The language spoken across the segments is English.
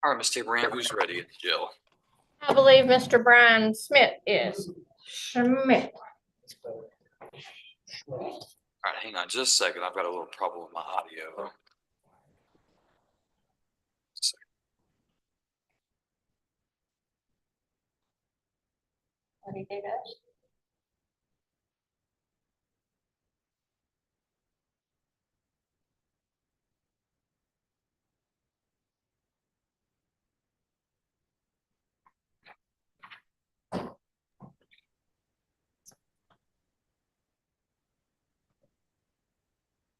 All right, Ms. Tabram, who's ready at the jail? I believe Mr. Brian Smith is. Schmidt. All right, hang on just a second. I've got a little problem with my audio. What he did us.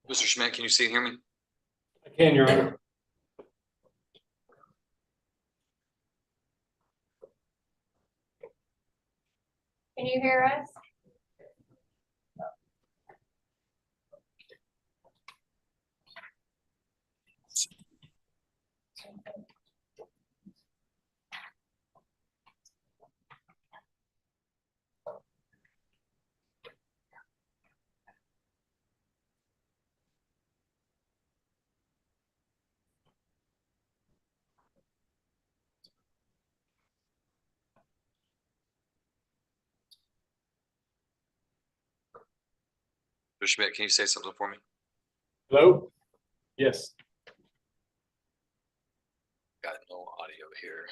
Mr. Schmidt, can you see and hear me? I can, Your Honor. Can you hear us? Mr. Schmidt, can you say something for me? Hello? Yes. Got no audio here.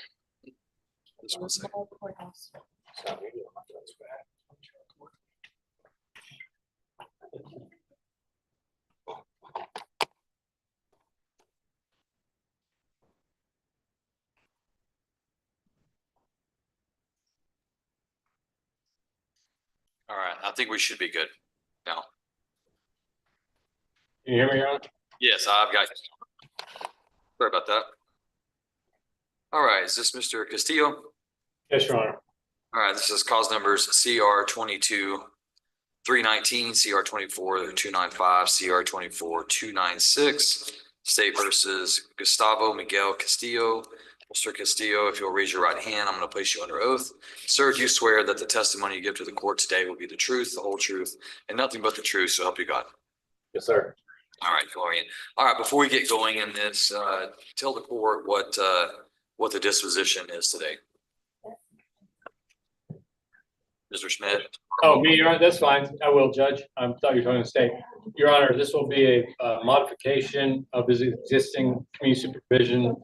Just one second. All right, I think we should be good now. Can you hear me, Your Honor? Yes, I've got you. Sorry about that. All right, is this Mr. Castillo? Yes, Your Honor. All right, this is cause numbers CR 22-319, CR 24-295, CR 24-296, State versus Gustavo Miguel Castillo. Mr. Castillo, if you'll raise your right hand, I'm going to place you under oath. Sir, do you swear that the testimony you give to the court today will be the truth, the whole truth, and nothing but the truth, so help you God? Yes, sir. All right, Florian. All right, before we get going in this, tell the court what the disposition is today. Mr. Schmidt. Oh, me, Your Honor, that's fine. I will, Judge. I thought you were going to say, Your Honor, this will be a modification of his existing community supervision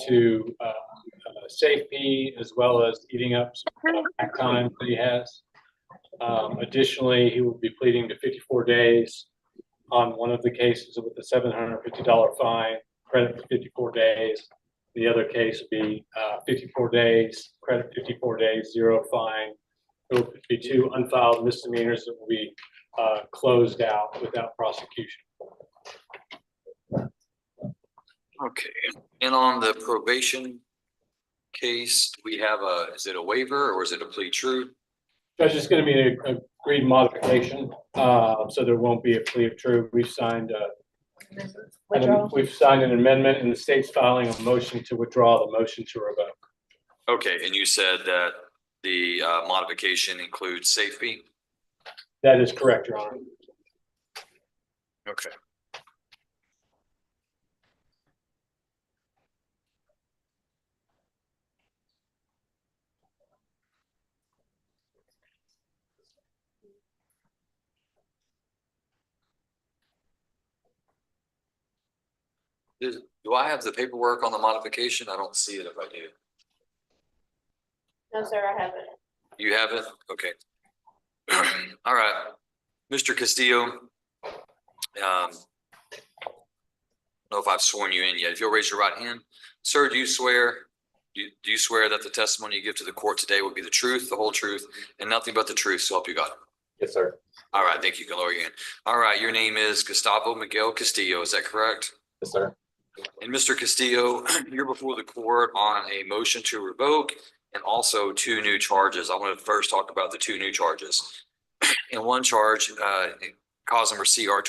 to safety, as well as eating up some back time that he has. Additionally, he will be pleading to 54 days on one of the cases with a $750 fine, credit for 54 days. The other case would be 54 days, credit 54 days, zero fine. It will be two unfiled misdemeanors that will be closed out without prosecution. Okay, and on the probation case, we have is it a waiver or is it a plea true? Judge, it's going to be a agreed modification, so there won't be a plea of true. We've signed an amendment, and the state's filing a motion to withdraw the motion to revoke. Okay, and you said that the modification includes safety? That is correct, Your Honor. Okay. Do I have the paperwork on the modification? I don't see it if I do. No, sir, I haven't. You have it? Okay. All right. Mr. Castillo, I don't know if I've sworn you in yet. If you'll raise your right hand. Sir, do you swear that the testimony you give to the court today will be the truth, the whole truth, and nothing but the truth, so help you God? Yes, sir. All right, thank you. You can lower your hand. All right, your name is Gustavo Miguel Castillo, is that correct? Yes, sir. And Mr. Castillo, you're before the court on a motion to revoke and also two new charges. I want to first talk about the two new charges. In one charge, cause number CR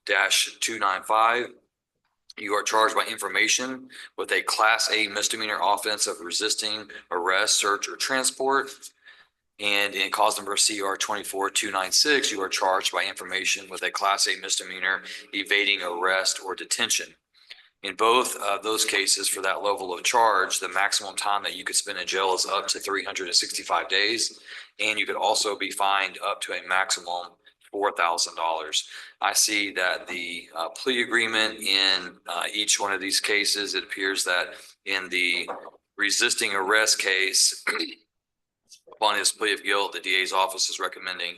24-295, you are charged by information with a Class A misdemeanor offense of resisting arrest, search, or transport. And in cause number CR 24-296, you are charged by information with a Class A misdemeanor evading arrest or detention. In both of those cases, for that level of charge, the maximum time that you could spend in jail is up to 365 days. And you could also be fined up to a maximum $4,000. I see that the plea agreement in each one of these cases, it appears that in the resisting arrest case, upon his plea of guilt, the DA's office is recommending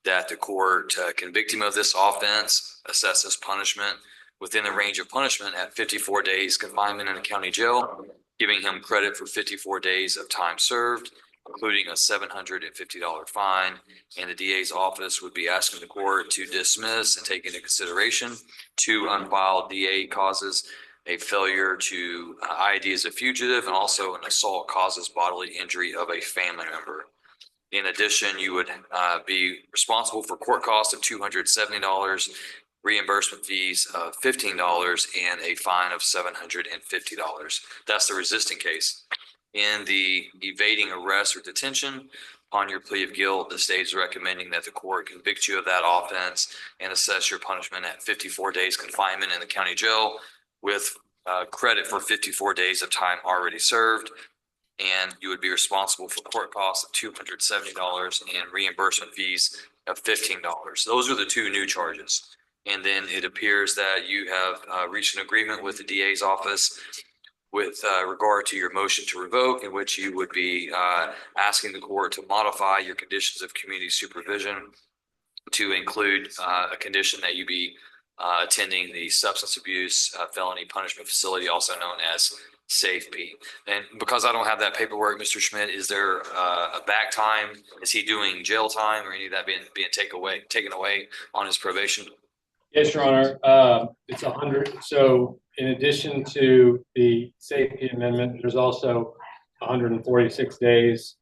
that the court convict him of this offense, assess his punishment within the range of punishment at 54 days confinement in a county jail, giving him credit for 54 days of time served, including a $750 fine. And the DA's office would be asking the court to dismiss and take into consideration 2 unfiled DA causes, a failure to ID as a fugitive, and also an assault causes bodily injury of a family member. In addition, you would be responsible for court costs of $270, reimbursement fees of $15, and a fine of $750. That's the resisting case. In the evading arrest or detention, upon your plea of guilt, the state is recommending that the court convict you of that offense and assess your punishment at 54 days confinement in the county jail with credit for 54 days of time already served. And you would be responsible for court costs of $270 and reimbursement fees of $15. Those are the 2 new charges. And then it appears that you have reached an agreement with the DA's office with regard to your motion to revoke, in which you would be asking the court to modify your conditions of community supervision to include a condition that you be attending the substance abuse felony punishment facility, also known as SAFE-P. And because I don't have that paperwork, Mr. Schmidt, is there a back time? Is he doing jail time or any of that being taken away on his probation? Yes, Your Honor. It's 100. So in addition to the safety amendment, there's also 146 days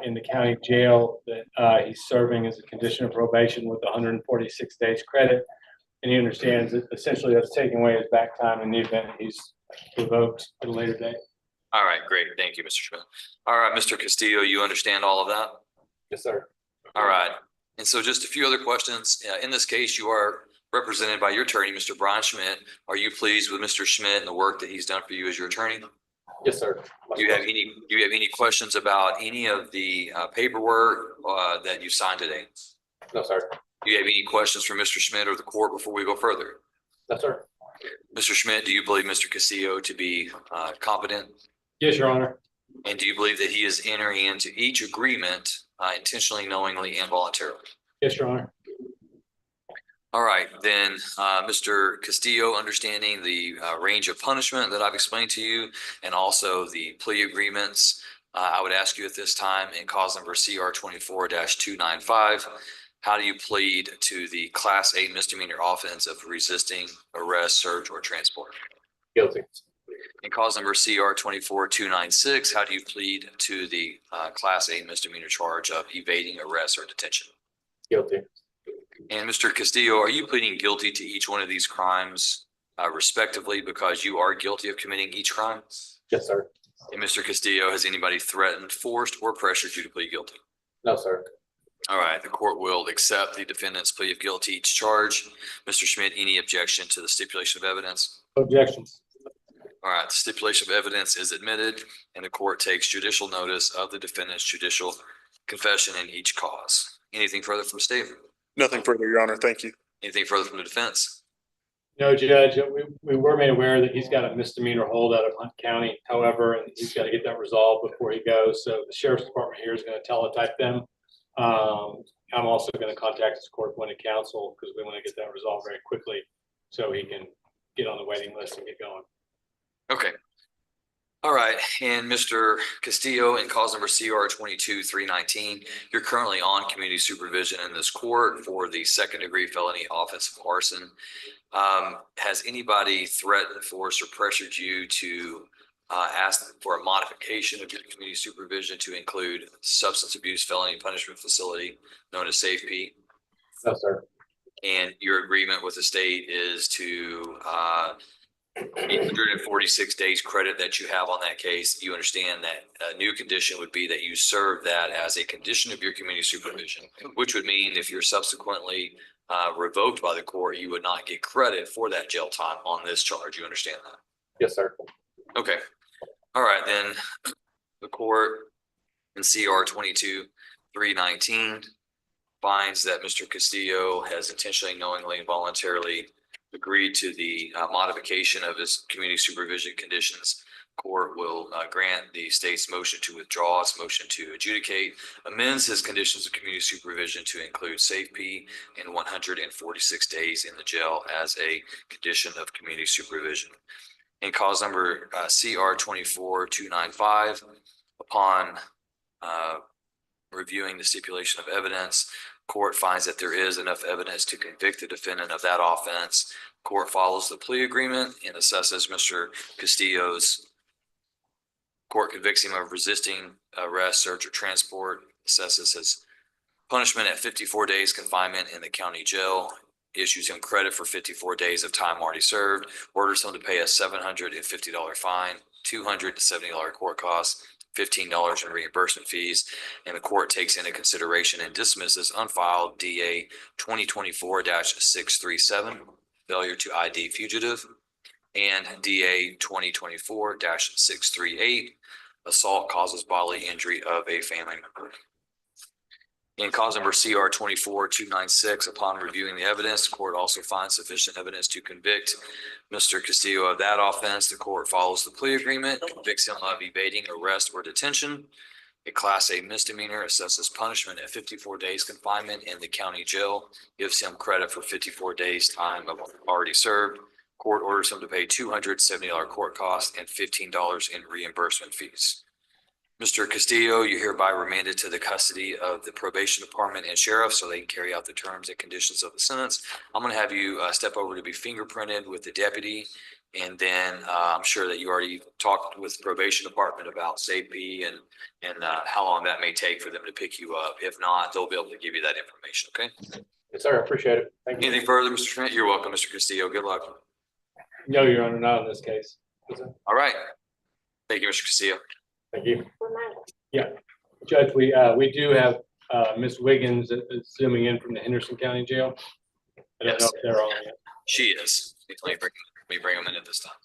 in the county jail that he's serving as a condition of probation with 146 days credit. And he understands that essentially that's taking away his back time in the event he's revoked at a later date. All right, great. Thank you, Mr. Schmidt. All right, Mr. Castillo, you understand all of that? Yes, sir. All right. And so just a few other questions. In this case, you are represented by your attorney, Mr. Brian Schmidt. Are you pleased with Mr. Schmidt and the work that he's done for you as your attorney? Yes, sir. Do you have any questions about any of the paperwork that you signed today? No, sir. Do you have any questions for Mr. Schmidt or the court before we go further? No, sir. Mr. Schmidt, do you believe Mr. Castillo to be competent? Yes, Your Honor. And do you believe that he is entering into each agreement intentionally, knowingly, and voluntarily? Yes, Your Honor. All right, then, Mr. Castillo, understanding the range of punishment that I've explained to you and also the plea agreements, I would ask you at this time in cause number CR 24-295, how do you plead to the Class 8 misdemeanor offense of resisting arrest, search, or transport? Guilty. In cause number CR 24-296, how do you plead to the Class 8 misdemeanor charge of evading arrest or detention? Guilty. And Mr. Castillo, are you pleading guilty to each one of these crimes respectively because you are guilty of committing each crime? Yes, sir. And Mr. Castillo, has anybody threatened, forced, or pressured you to plead guilty? No, sir. All right, the court will accept the defendant's plea of guilty to each charge. Mr. Schmidt, any objection to the stipulation of evidence? Objections. All right, the stipulation of evidence is admitted and the court takes judicial notice of the defendant's judicial confession in each cause. Anything further from the state? Nothing further, Your Honor. Thank you. Anything further from the defense? No, Judge. We were made aware that he's got a misdemeanor hold out of Hunt County. However, and he's got to get that resolved before he goes. So the sheriff's department here is going to teletype them. I'm also going to contact his court-appointed counsel because we want to get that resolved very quickly so he can get on the waiting list and get going. Okay. All right, and Mr. Castillo, in cause number CR 22-319, you're currently on community supervision in this court for the second-degree felony offensive arson. Has anybody threatened, forced, or pressured you to ask for a modification of your community supervision to include substance abuse felony punishment facility known as SAFE-P? No, sir. And your agreement with the state is to 846 days credit that you have on that case. You understand that a new condition would be that you serve that as a condition of your community supervision, which would mean if you're subsequently revoked by the court, you would not get credit for that jail time on this charge. You understand that? Yes, sir. Okay. All right, then the court in CR 22-319 finds that Mr. Castillo has intentionally, knowingly, and voluntarily agreed to the modification of his community supervision conditions. Court will grant the state's motion to withdraw its motion to adjudicate, amends his conditions of community supervision to include safe P and 146 days in the jail as a condition of community supervision. In cause number CR 24-295, upon reviewing the stipulation of evidence, court finds that there is enough evidence to convict the defendant of that offense. Court follows the plea agreement and assesses Mr. Castillo's. Court convicts him of resisting arrest, search, or transport, assesses his punishment at 54 days confinement in the county jail, issues him credit for 54 days of time already served, orders him to pay a $750 fine, $270 court costs, $15 in reimbursement fees, and the court takes into consideration and dismisses unfiled DA 2024-637, failure to ID fugitive, and DA 2024-638, assault causes bodily injury of a family member. In cause number CR 24-296, upon reviewing the evidence, the court also finds sufficient evidence to convict Mr. Castillo of that offense. The court follows the plea agreement, convicts him of evading arrest or detention. A Class A misdemeanor, assesses punishment at 54 days confinement in the county jail, gives him credit for 54 days time already served. Court orders him to pay $270 court costs and $15 in reimbursement fees. Mr. Castillo, you're hereby remanded to the custody of the probation department and sheriff so they can carry out the terms and conditions of the sentence. I'm going to have you step over to be fingerprinted with the deputy. And then I'm sure that you already talked with the probation department about safety and how long that may take for them to pick you up. If not, they'll be able to give you that information. Okay. Yes, sir. I appreciate it. Thank you. Anything further, Mr. Trent? You're welcome, Mr. Castillo. Good luck. No, Your Honor, not in this case. All right. Thank you, Mr. Castillo. Thank you. Yeah, Judge, we do have Ms. Wiggins zooming in from the Henderson County Jail. I don't know if they're on yet. She is. Let me bring them in at this time.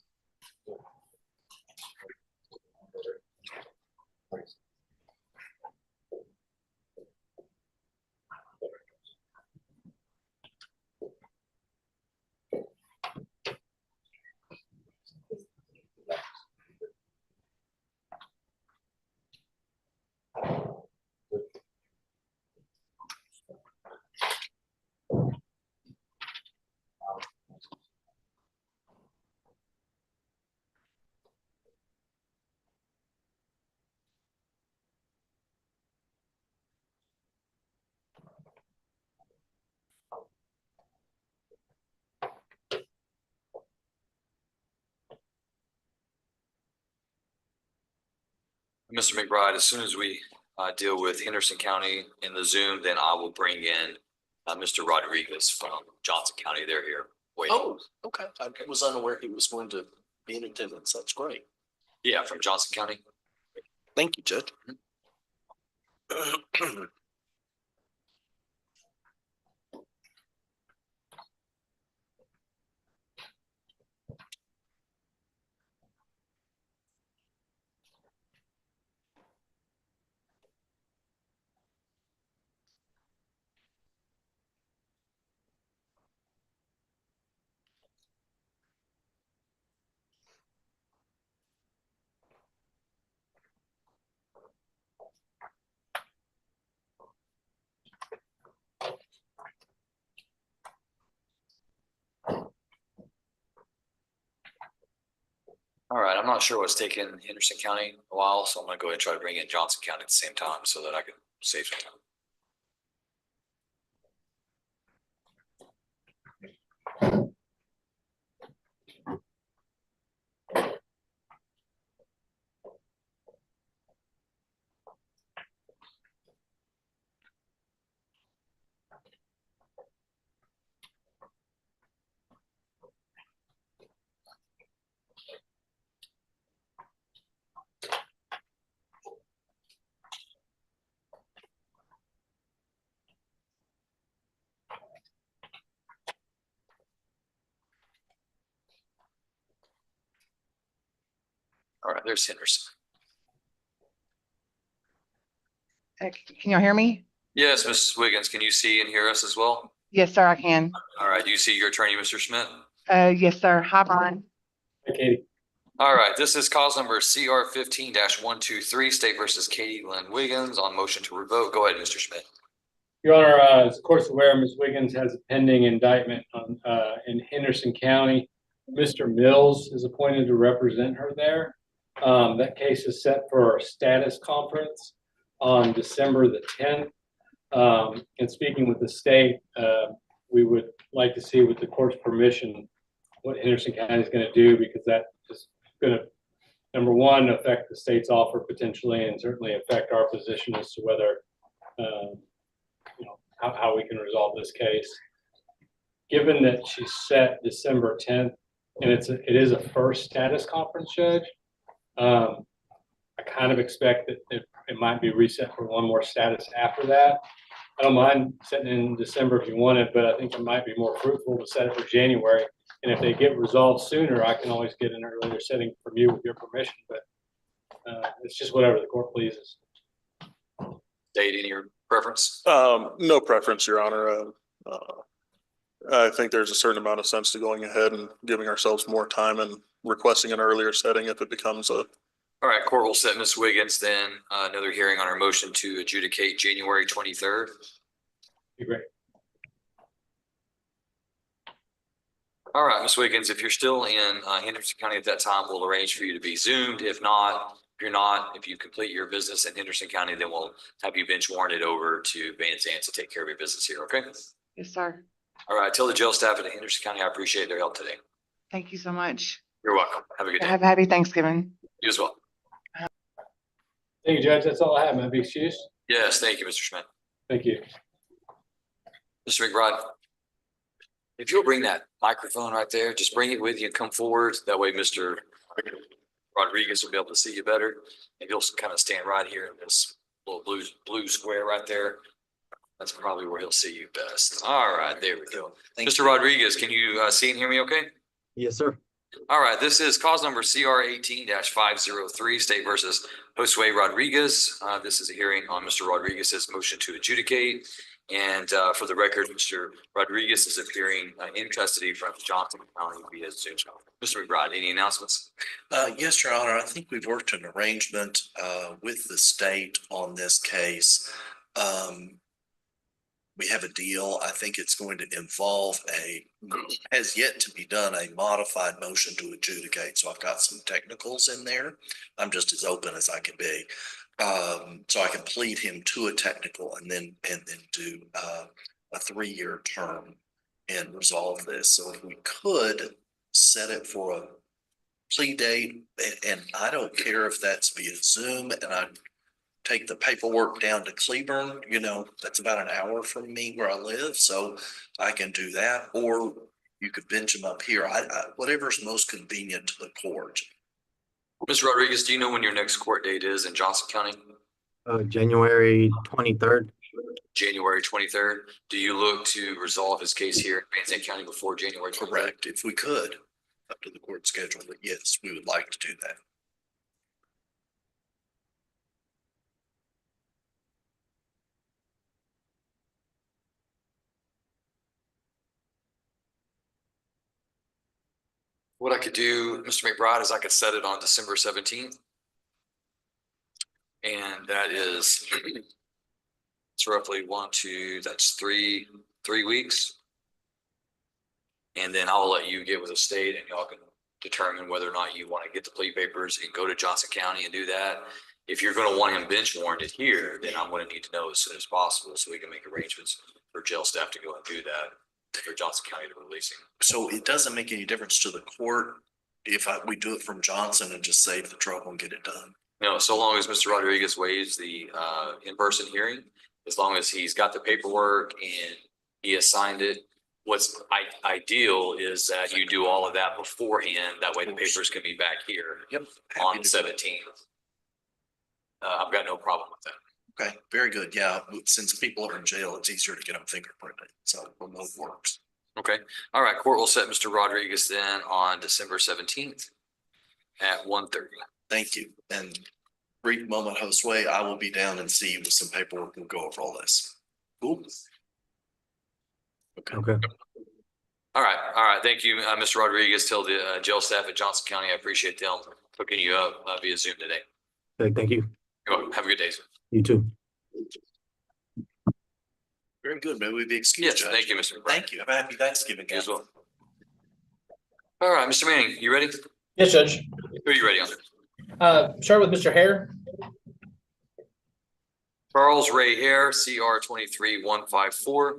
Mr. McBride, as soon as we deal with Henderson County in the Zoom, then I will bring in Mr. Rodriguez from Johnson County. They're here waiting. Oh, okay. I was unaware he was going to be in attendance. That's great. Yeah, from Johnson County. Thank you, Judge. All right, I'm not sure what's taken Henderson County a while, so I'm gonna go ahead and try to bring in Johnson County at the same time so that I can save some time. All right, there's Henderson. Can y'all hear me? Yes, Mrs. Wiggins, can you see and hear us as well? Yes, sir, I can. All right, do you see your attorney, Mr. Schmidt? Yes, sir. Hi, Brian. Hey, Katie. All right, this is cause number CR 15-123, State versus Katie Lynn Wiggins on motion to revoke. Go ahead, Mr. Schmidt. Your Honor, as the court's aware, Ms. Wiggins has a pending indictment on, in Henderson County. Mr. Mills is appointed to represent her there. That case is set for a status conference on December the 10th. And speaking with the state, we would like to see, with the court's permission, what Henderson County is going to do, because that is going to, number one, affect the state's offer potentially, and certainly affect our position as to whether, how we can resolve this case. Given that she's set December 10th, and it is a first status conference, Judge, I kind of expect that it might be reset for one more status after that. I don't mind setting in December if you want it, but I think it might be more fruitful to set it for January. And if they get resolved sooner, I can always get an earlier setting from you with your permission, but it's just whatever the court pleases. Date, any preference? No preference, Your Honor. I think there's a certain amount of sense to going ahead and giving ourselves more time and requesting an earlier setting if it becomes a. All right, court will set Ms. Wiggins then another hearing on our motion to adjudicate January 23rd. Be great. All right, Ms. Wiggins, if you're still in Henderson County at that time, we'll arrange for you to be Zoomed. If not, if you complete your business in Henderson County, then we'll have you bench warranted over to Van Zandt to take care of your business here, okay? Yes, sir. All right, tell the jail staff at Henderson County I appreciate their help today. Thank you so much. You're welcome. Have a good day. Have a happy Thanksgiving. You as well. Thank you, Judge. That's all I have. May I be excused? Yes, thank you, Mr. Schmidt. Thank you. Mr. McBride, if you'll bring that microphone right there, just bring it with you and come forward. That way, Mr. Rodriguez will be able to see you better. And you'll kind of stand right here in this little blue square right there. That's probably where he'll see you best. All right, there we go. Mr. Rodriguez, can you see and hear me okay? Yes, sir. All right, this is cause number CR 18-503, State versus Hosway Rodriguez. This is a hearing on Mr. Rodriguez's motion to adjudicate. And for the record, Mr. Rodriguez is appearing in custody from Johnson County via Zoom. Mr. McBride, any announcements? Yes, Your Honor. I think we've worked an arrangement with the state on this case. We have a deal. I think it's going to involve has yet to be done, a modified motion to adjudicate. So I've got some technicals in there. I'm just as open as I can be. So I can plead him to a technical and then do a 3-year term and resolve this. So if we could set it for a plea date, and I don't care if that's via Zoom, and I take the paperwork down to Cleburne, that's about an hour from me where I live, so I can do that, or you could bench him up here. Whatever's most convenient to the court. Mr. Rodriguez, do you know when your next court date is in Johnson County? January 23rd. January 23rd. Do you look to resolve his case here in Van Zandt County before January 23rd? Correct. If we could, up to the court schedule, but yes, we would like to do that. What I could do, Mr. McBride, is I could set it on December 17th. And that is, it's roughly that's three weeks. And then I'll let you get with the state and y'all can determine whether or not you want to get the plea papers and go to Johnson County and do that. If you're going to want him bench warranted here, then I'm going to need to know as soon as possible so we can make arrangements for jail staff to go and do that for Johnson County to release him. So it doesn't make any difference to the court if we do it from Johnson and just save the trouble and get it done. No, so long as Mr. Rodriguez waives the in-person hearing, as long as he's got the paperwork and he has signed it. What's ideal is that you do all of that beforehand. That way the papers can be back here on the 17th. I've got no problem with that. Okay, very good. Yeah, since people are in jail, it's easier to get them fingerprinted. So remote works. Okay. All right. Court will set Mr. Rodriguez then on December 17th at 1:30. Thank you. And brief moment, Hosway, I will be down and see you with some paperwork. We'll go over all this. Cool. Okay. Okay. All right. Thank you, Mr. Rodriguez. Tell the jail staff at Johnson County, I appreciate them hooking you up via Zoom today. Okay, thank you. You're welcome. Have a good day, sir. You too. Very good. May we be excused, Yes, Judge? thank you, Mr. McBride. Thank you. Have a happy Thanksgiving. You as well. All right, Mr. Manning, you ready? Yes, Judge. Who are you ready on? Start with Mr. Hare. Charles Ray Hare, CR 23154.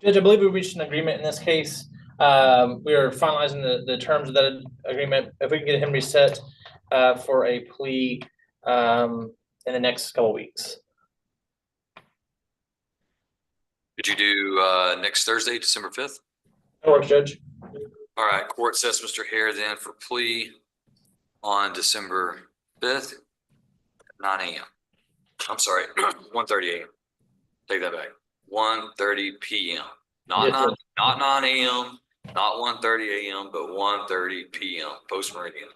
Judge, I believe we reached an agreement in this case. We are finalizing the terms of that agreement. If we can get him reset for a plea in the next couple of weeks. Could you do next Thursday, December 5th? That works, Judge. All right, court sets Mr. Hare then for plea on December 5th, 9 a.m. I'm sorry, 1:30 a.m. Take that back. 1:30 p.m. Not Yes, sir. not 9 a.m., not 1:30 a.m., but 1:30 p.m. Post meridian.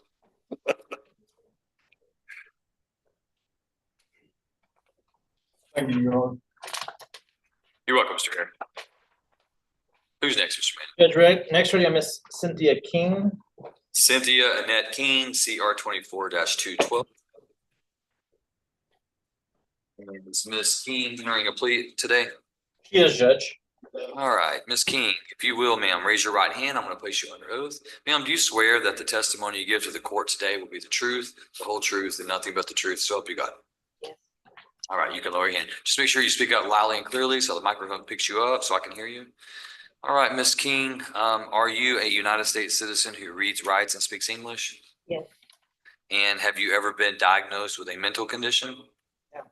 Thank you, Your Honor. You're welcome, Mr. Hare. Who's next, Mr. Manning? Judge, next ready on Miss Cynthia King. Cynthia Annette King, CR 24-212. Is Ms. King entering a plea today? She is, Judge. All right, Ms. King, if you will, ma'am, raise your right hand. I'm going to place you under oath. Ma'am, do you swear that the testimony you give to the court today will be the truth, the whole truth, and nothing but the truth? So help you God. Yes. All right, you can lower your hand. Just make sure you speak out loudly and clearly so the microphone picks you up so I can hear you. All right, Ms. King, are you a United States citizen who reads, writes, and speaks English? Yes. And have you ever been diagnosed with a mental condition? No.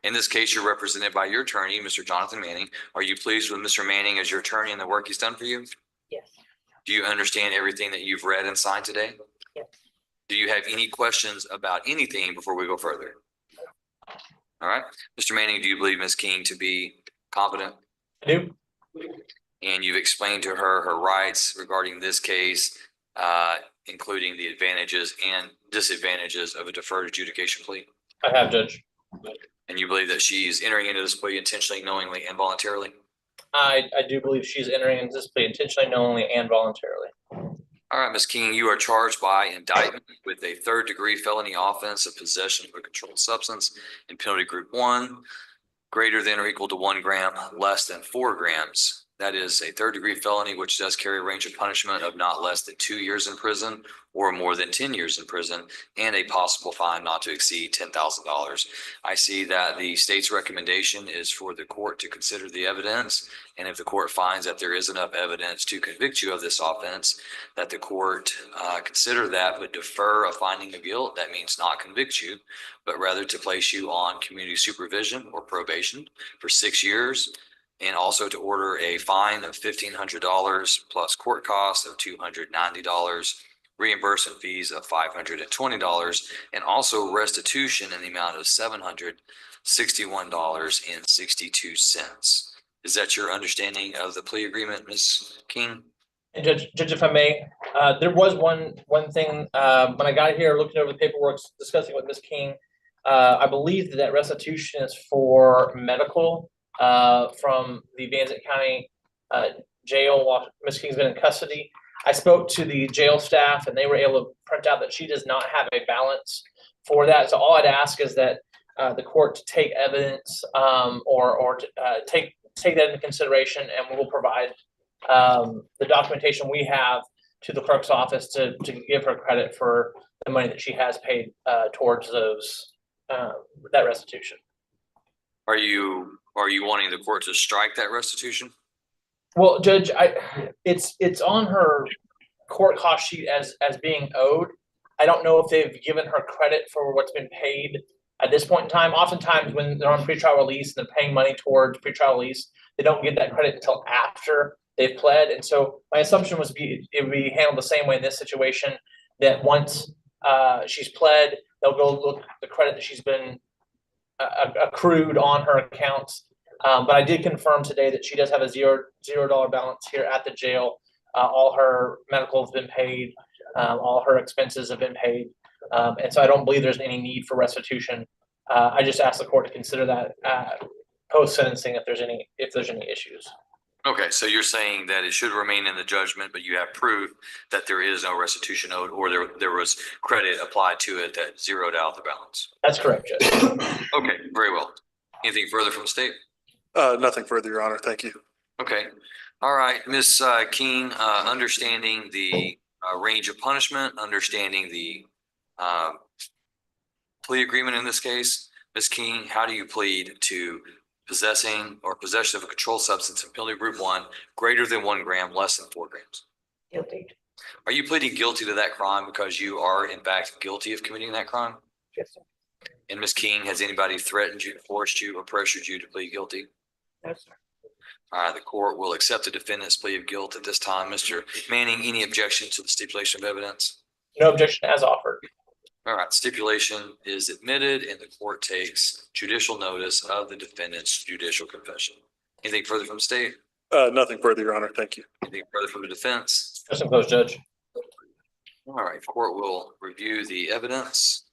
In this case, you're represented by your attorney, Mr. Jonathan Manning. Are you pleased with Mr. Manning as your attorney and the work he's done for you? Yes. Do you understand everything that you've read and signed today? Yes. Do you have any questions about anything before we go further? All right. Mr. Manning, do you believe Ms. King to be competent? I do. And you've explained to her her rights regarding this case, including the advantages and disadvantages of a deferred adjudication plea? I have, Judge. And you believe that she's entering into this plea intentionally, knowingly, and voluntarily? I do believe she's entering into this plea intentionally, knowingly, and voluntarily. All right, Ms. King, you are charged by indictment with a third-degree felony offense of possession of a controlled substance in penalty group 1, greater than or equal to 1 gram, less than 4 grams. That is a third-degree felony, which does carry a range of punishment of not less than 2 years in prison or more than 10 years in prison, and a possible fine not to exceed $10,000. I see that the state's recommendation is for the court to consider the evidence, and if the court finds that there is enough evidence to convict you of this offense, that the court consider that but defer a finding of guilt. That means not convict you, but rather to place you on community supervision or probation for 6 years, and also to order a fine of $1,500 plus court costs of $290, reimbursement fees of $520, and also restitution in the amount of $761.62. Is that your understanding of the plea agreement, Ms. King? And Judge, if I may, there was one thing, when I got here, looking over the paperwork, discussing with Ms. King, I believe that restitution is for medical from the Van Zandt County jail while Ms. King's been in custody. I spoke to the jail staff and they were able to print out that she does not have a balance for that. So all I'd ask is that the court to take evidence or to, take that into consideration, and we will provide the documentation we have to the clerk's office to give her credit for the money that she has paid towards those that restitution. Are you wanting the court to strike that restitution? Well, Judge, it's on her court cost sheet as being owed. I don't know if they've given her credit for what's been paid at this point in time. Oftentimes when they're on pretrial release and they're paying money towards pretrial release, they don't get that credit until after they've pled. And so my assumption was it would be handled the same way in this situation, that once she's pled, they'll go look at the credit that she's been accrued on her accounts. But I did confirm today that she does have a $0 balance here at the jail. All her medical has been paid. All her expenses have been paid. And so I don't believe there's any need for restitution. I just asked the court to consider that post sentencing if there's any issues. Okay, so you're saying that it should remain in the judgment, but you have proof that there is no restitution owed, or there was credit applied to it that zeroed out the balance. That's correct, Judge. Okay, very well. Anything further from the state? Nothing further, Your Honor. Thank you. Okay, all right, Ms. King, understanding the range of punishment, understanding the plea agreement in this case, Ms. King, how do you plead to possession of a controlled substance in penalty group 1 greater than 1 gram, less than 4 grams? Guilty. Are you pleading guilty to that crime because you are in fact guilty of committing that crime? Yes, sir. And Ms. King, has anybody threatened you, forced you, or pressured you to plead guilty? No, sir. All right, the court will accept the defendant's plea of guilt at this time. Mr. Manning, any objection to the stipulation of evidence? No objection as offered. All right, stipulation is admitted and the court takes judicial notice of the defendant's judicial confession. Anything further from the state? Nothing further, Your Honor. Thank you. Anything further from the defense? Just close, Judge. All right, court will review the evidence.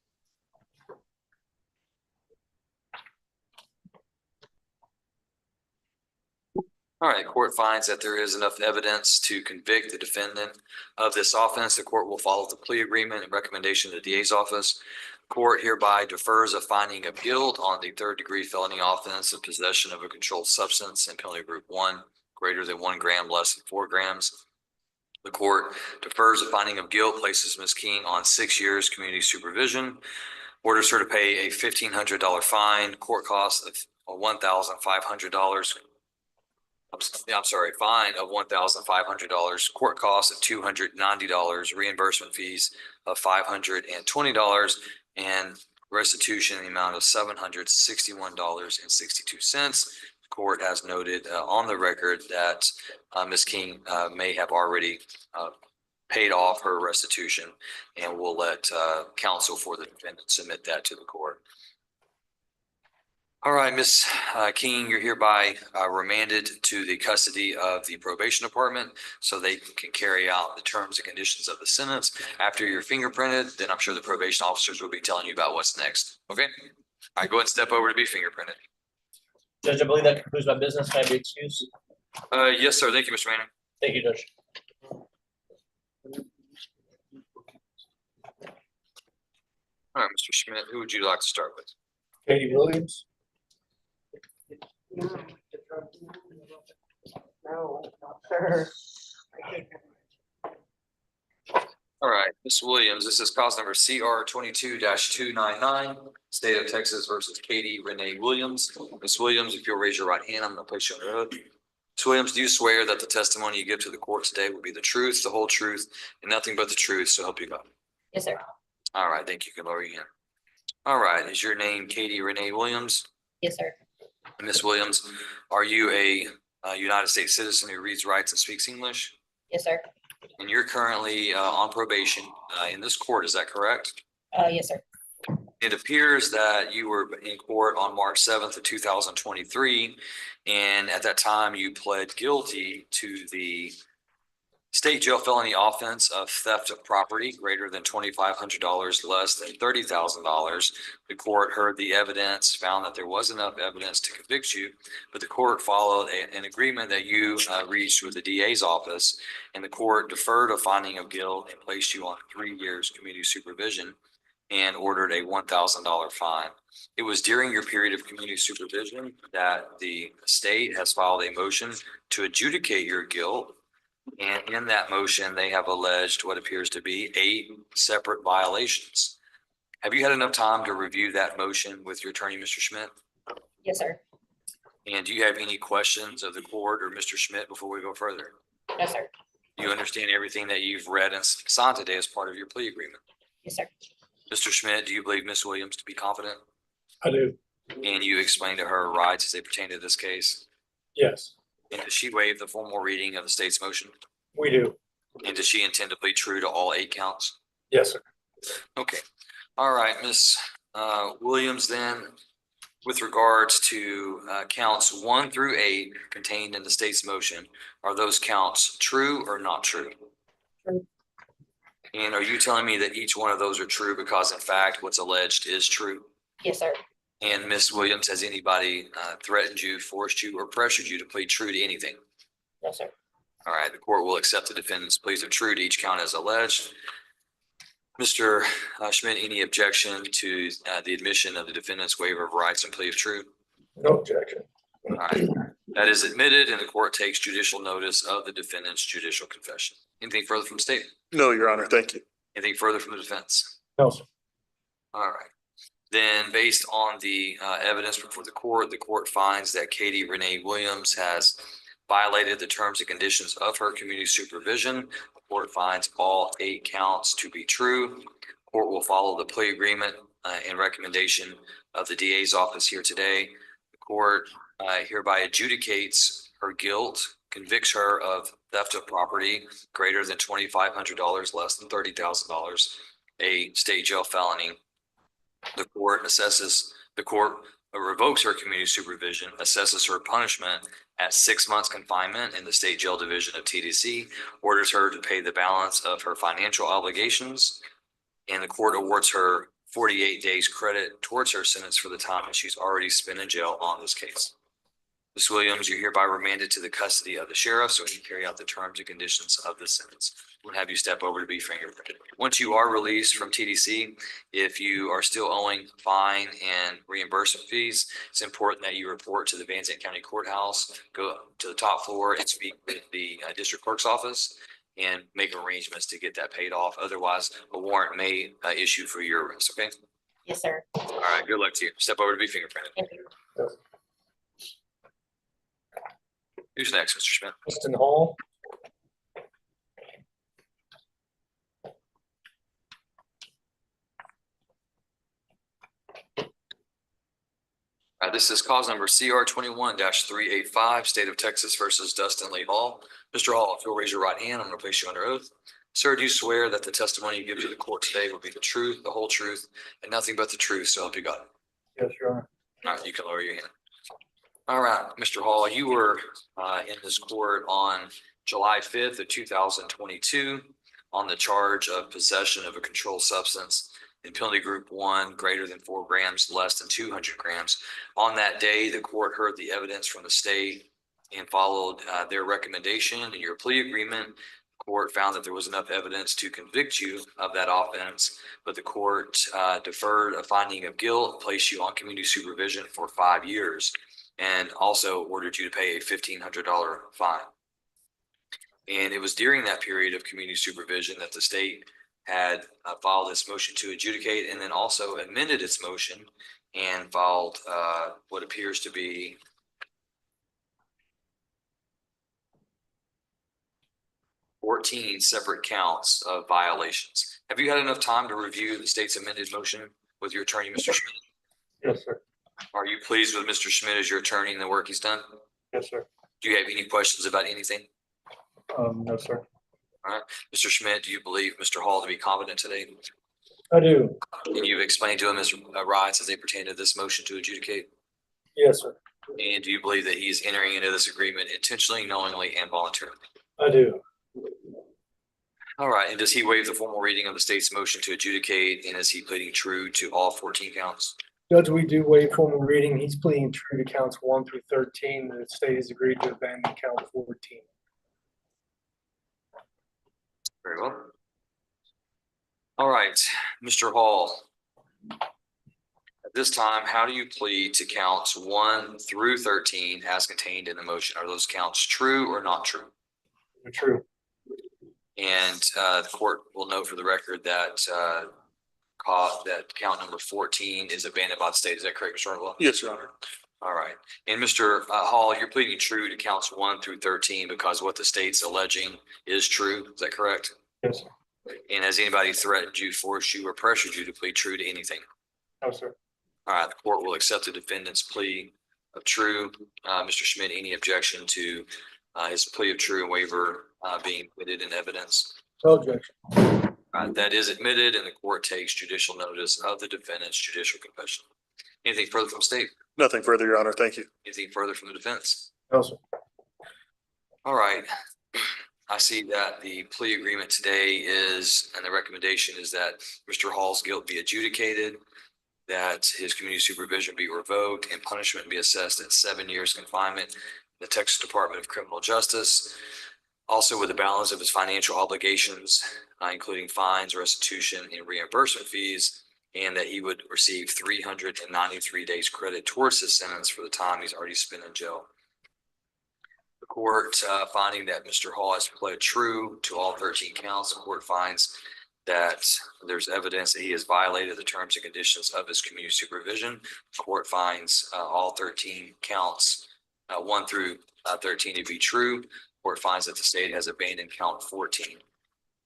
All right, court finds that there is enough evidence to convict the defendant of this offense. The court will follow the plea agreement and recommendation of the DA's office. Court hereby defers a finding of guilt on the 3rd-degree felony offense of possession of a controlled substance in penalty group 1 greater than 1 gram, less than 4 grams. The court defers a finding of guilt, places Ms. King on 6 years community supervision, orders her to pay a $1,500 fine, court costs of $1,500. Fine of $1,500, court costs of $290, reimbursement fees of $520, and restitution in the amount of $761.62. The court has noted on the record that Ms. King may have already paid off her restitution, and will let counsel for the defendant submit that to the court. All right, Ms. King, you're hereby remanded to the custody of the probation department so they can carry out the terms and conditions of the sentence. After you're fingerprinted, then I'm sure the probation officers will be telling you about what's next. Okay? All right, go ahead and step over to be fingerprinted. Judge, I believe that concludes my business. Can I be excused? Yes, sir. Thank you, Mr. Manning. Thank you, Judge. All right, Mr. Schmidt, who would you like to start with? Katie Williams. No, sir. All right, Ms. Williams, this is cause number CR 22-299, State of Texas versus Katie Renee Williams. Ms. Williams, if you'll raise your right hand, I'm going to place you on the oath. Ms. Williams, do you swear that the testimony you give to the court today will be the truth, the whole truth, and nothing but the truth, so help you God? Yes, sir. All right, thank you. You can lower your hand. All right, is your name Katie Renee Williams? Yes, sir. Ms. Williams, are you a United States citizen who reads, writes, and speaks English? Yes, sir. And you're currently on probation in this court, is that correct? Yes, sir. It appears that you were in court on March 7th of 2023, and at that time you pled guilty to the state jail felony offense of theft of property greater than $2,500, less than $30,000. The court heard the evidence, found that there was enough evidence to convict you, but the court followed an agreement that you reached with the DA's office, and the court deferred a finding of guilt and placed you on 3 years community supervision and ordered a $1,000 fine. It was during your period of community supervision that the state has filed a motion to adjudicate your guilt. And in that motion, they have alleged what appears to be 8 separate violations. Have you had enough time to review that motion with your attorney, Mr. Schmidt? Yes, sir. And do you have any questions of the court or Mr. Schmidt before we go further? Yes, sir. You understand everything that you've read and signed today as part of your plea agreement? Yes, sir. Mr. Schmidt, do you believe Ms. Williams to be competent? I do. And you explained to her rights as they pertain to this case? Yes, And does she waive the formal reading of the state's motion? we do. And does she intend to plead true to all 8 counts? Yes, sir. Okay. All right, Ms. Williams, then, with regards to counts 1 through 8 contained in the state's motion, are those counts true or not true? True. And are you telling me that each one of those are true because in fact what's alleged is true? Yes, sir. And Ms. Williams, has anybody threatened you, forced you, or pressured you to plead true to anything? No, sir. All right, the court will accept the defendant's pleas of true to each count as alleged. Mr. Schmidt, any objection to the admission of the defendant's waiver of rights and plea of true? No objection. All right, that is admitted and the court takes judicial notice of the defendant's judicial confession. Anything further from the state? No, Your Honor, thank you. Anything further from the defense? No, sir. All right. Then based on the evidence before the court finds that Katie Renee Williams has violated the terms and conditions of her community supervision. The court finds all 8 counts to be true. Court will follow the plea agreement and recommendation of the DA's office here today. The court hereby adjudicates her guilt, convicts her of theft of property greater than $2,500, less than $30,000, a state jail felony. The court revokes her community supervision, assesses her punishment at 6 months confinement in the state jail division of TDC, orders her to pay the balance of her financial obligations, and the court awards her 48 days credit towards her sentence for the time that she's already spent in jail on this case. Ms. Williams, you're hereby remanded to the custody of the sheriff so he can carry out the terms and conditions of the sentence. We'll have you step over to be fingerprinted. Once you are released from TDC, if you are still owing fine and reimbursement fees, it's important that you report to the Van Zandt County Courthouse, go to the top floor and speak with the district clerk's office and make arrangements to get that paid off. Otherwise, a warrant may issue for your arrest, okay? Yes, sir. All right, good luck to you. Step over to be fingerprinted. Thank you. Who's next, Mr. Schmidt? Dustin Hall. This is cause number CR 21-385, State of Texas versus Dustin Lee Hall. Mr. Hall, if you'll raise your right hand, I'm going to place you under oath. Sir, do you swear that the testimony you give to the court today will be the truth, the whole truth, and nothing but the truth, so help you God? Yes, Your Honor. All right, you can lower your hand. All right, Mr. Hall, you were in this court on July 5th of 2022 on the charge of possession of a controlled substance in penalty group 1, greater than 4 grams, less than 200 grams. On that day, the court heard the evidence from the state and followed their recommendation in your plea agreement. The court found that there was enough evidence to convict you of that offense, but the court deferred a finding of guilt, placed you on community supervision for 5 years, and also ordered you to pay a $1,500 fine. And it was during that period of community supervision that the state had filed its motion to adjudicate and then also amended its motion and filed what appears to be $14 separate counts of violations. Have you had enough time to review the state's amended motion with your attorney, Mr. Schmidt? Yes, sir. Are you pleased with Mr. Schmidt as your attorney and the work he's done? Yes, sir. Do you have any questions about anything? No, sir. Mr. Schmidt, do you believe Mr. Hall to be competent today? I do. And you've explained to him his rights as they pertain to this motion to adjudicate? Yes, sir. And do you believe that he's entering into this agreement intentionally, knowingly, and voluntarily? I do. All right, and does he waive the formal reading of the state's motion to adjudicate, and is he pleading true to all 14 counts? Judge, we do waive formal reading. He's pleading true to counts 1 through 13. The state has agreed to abandon count 14. Very well. All right, Mr. Hall. At this time, how do you plead to counts 1 through 13 as contained in the motion? Are those counts true or not true? They're true. And the court will note for the record that count number 14 is abandoned by the state. Is that correct, Mr. Hartwell? Yes, Your Honor. All right. And Mr. Hall, you're pleading true to counts 1 through 13 because what the state's alleging is true. Is that correct? Yes, sir. And has anybody threatened you, forced you, or pressured you to plead true to anything? No, sir. All right. The court will accept the defendant's plea of true. Mr. Schmidt, any objection to his plea of true and waiver being admitted in evidence? No objection. That is admitted, and the court takes judicial notice of the defendant's judicial confession. Anything further from the state? Nothing further, Your Honor. Thank you. Anything further from the defense? No, sir. All right. I see that the plea agreement today is, and the recommendation is that Mr. Hall's guilt be adjudicated, that his community supervision be revoked, and punishment be assessed at 7 years confinement in the Texas Department of Criminal Justice. Also, with the balance of his financial obligations, including fines, restitution, and reimbursement fees, and that he would receive 393 days credit towards his sentence for the time he's already spent in jail. The court, finding that Mr. Hall has pled true to all 13 counts, the court finds that there's evidence that he has violated the terms and conditions of his community supervision. The court finds all 13 counts, 1 through 13 to be true. The court finds that the state has abandoned count 14.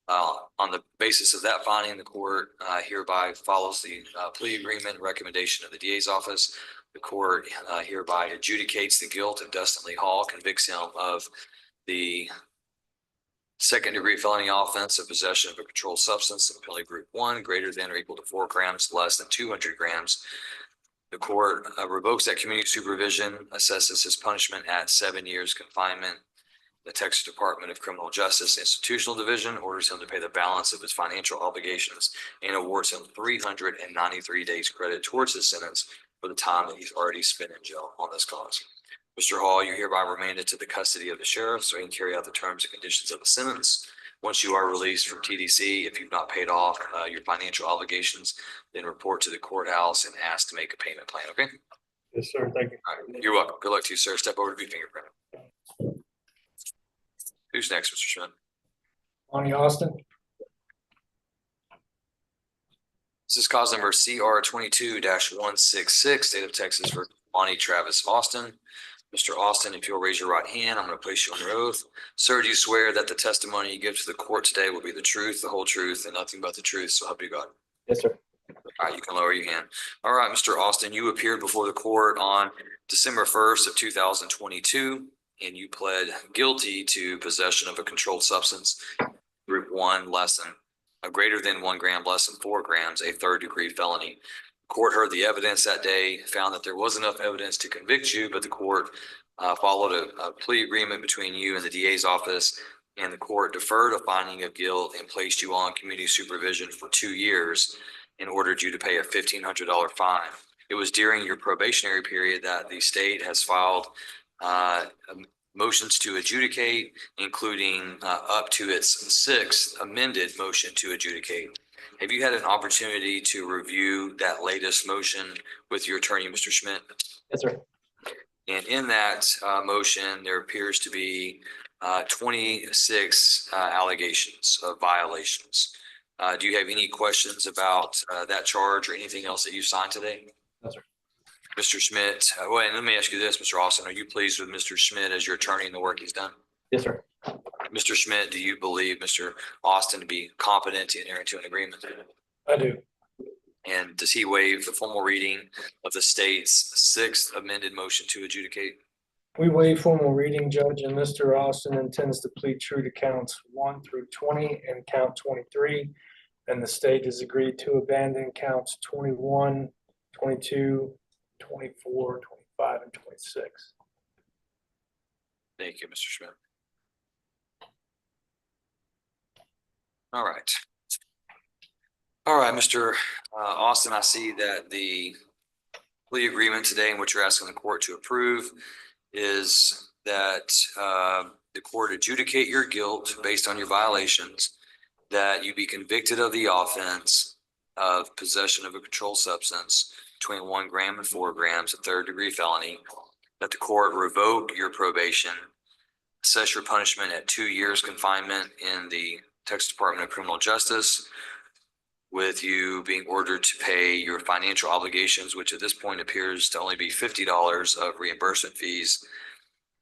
On the basis of that finding, the court hereby follows the plea agreement and recommendation of the DA's office. The court hereby adjudicates the guilt of Dustin Lee Hall, convicts him of the second-degree felony offense of possession of a controlled substance in penalty group 1, greater than or equal to 4 grams, less than 200 grams. The court revokes that community supervision, assesses his punishment at 7 years confinement. The Texas Department of Criminal Justice Institutional Division orders him to pay the balance of his financial obligations and awards him 393 days credit towards his sentence for the time that he's already spent in jail on this cause. Mr. Hall, you're hereby remanded to the custody of the sheriff so he can carry out the terms and conditions of the sentence. Once you are released from TDC, if you've not paid off your financial obligations, then report to the courthouse and ask to make a payment plan, okay? Yes, sir. Thank you. All right, you're welcome. Good luck to you, sir. Step over to be fingerprinted. Who's next, Mr. Schmidt? Monty Austin. This is cause number CR 22-166, State of Texas for Monty Travis Austin. Mr. Austin, if you'll raise your right hand, I'm going to place you on your oath. Sir, do you swear that the testimony you give to the court today will be the truth, the whole truth, and nothing but the truth? So help you God. Yes, sir. All right, you can lower your hand. All right, Mr. Austin, you appeared before the court on December 1st of 2022, and you pled guilty to possession of a controlled substance, group 1, greater than 1 gram, less than 4 grams, a 3rd-degree felony. Court heard the evidence that day, found that there was enough evidence to convict you, but the court followed a plea agreement between you and the DA's office, and the court deferred a finding of guilt and placed you on community supervision for 2 years and ordered you to pay a $1,500 fine. It was during your probationary period that the state has filed motions to adjudicate, including up to its 6th amended motion to adjudicate. Have you had an opportunity to review that latest motion with your attorney, Mr. Schmidt? Yes, sir. And in that motion, there appears to be 26 allegations of violations. Do you have any questions about that charge or anything else that you signed today? No, sir. Mr. Schmidt, well, and let me ask you this, Mr. Austin, are you pleased with Mr. Schmidt as your attorney and the work he's done? Yes, sir. Mr. Schmidt, do you believe Mr. Austin to be competent to enter into an agreement? I do. And does he waive the formal reading of the state's 6th amended motion to adjudicate? We waive formal reading, Judge, and Mr. Austin intends to plead true to counts 1 through 20 and count 23. And the state has agreed to abandon counts 21, 22, 24, 25, and 26. Thank you, Mr. Schmidt. All right. All right, Mr. Austin, I see that the plea agreement today in which you're asking the court to approve is that the court adjudicate your guilt based on your violations, that you be convicted of the offense of possession of a controlled substance between 1 gram and 4 grams, a 3rd-degree felony, that the court revoke your probation, assess your punishment at 2 years confinement in the Texas Department of Criminal Justice, with you being ordered to pay your financial obligations, which at this point appears to only be $50 of reimbursement fees,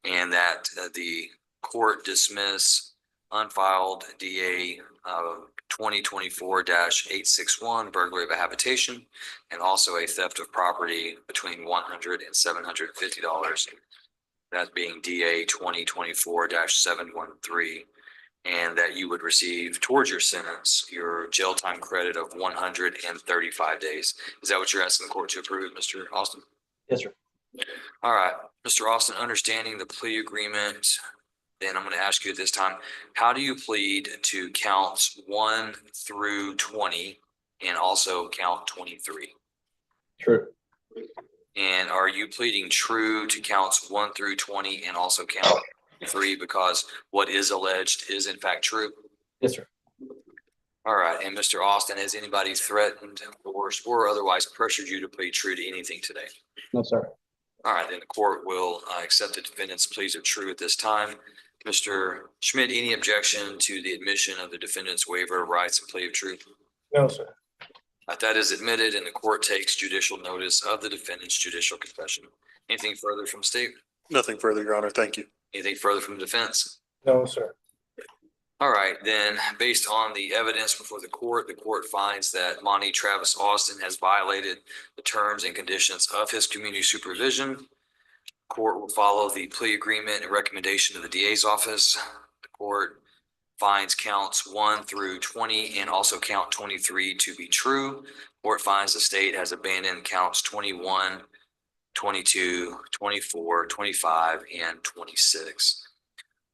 and that the court dismiss unfiled DA 2024-861 burglary of a habitation, and also a theft of property between $100 and $750, that being DA 2024-713. And that you would receive towards your sentence your jail time credit of 135 days. Is that what you're asking the court to approve, Mr. Austin? Yes, sir. All right, Mr. Austin, understanding the plea agreement then I'm going to ask you at this time, how do you plead to counts 1 through 20 and also count 23? True. And are you pleading true to counts 1 through 20 and also count 3 because what is alleged is in fact true? Yes, sir. All right. And Mr. Austin, has anybody threatened, coerced, or otherwise pressured you to plead true to anything today? No, sir. All right, then the court will accept the defendant's pleas are true at this time. Mr. Schmidt, any objection to the admission of the defendant's waiver of rights and plea of truth? No, sir. That is admitted and the court takes judicial notice of the defendant's judicial confession. Anything further from state? Nothing further, Your Honor. Thank you. Anything further from defense? No, sir. All right, then based on the evidence before the court finds that Monty Travis Austin has violated the terms and conditions of his community supervision. Court will follow the plea agreement and recommendation of the DA's office. The court finds counts 1 through 20 and also count 23 to be true. Court finds the state has abandoned counts 21, 22, 24, 25, and 26.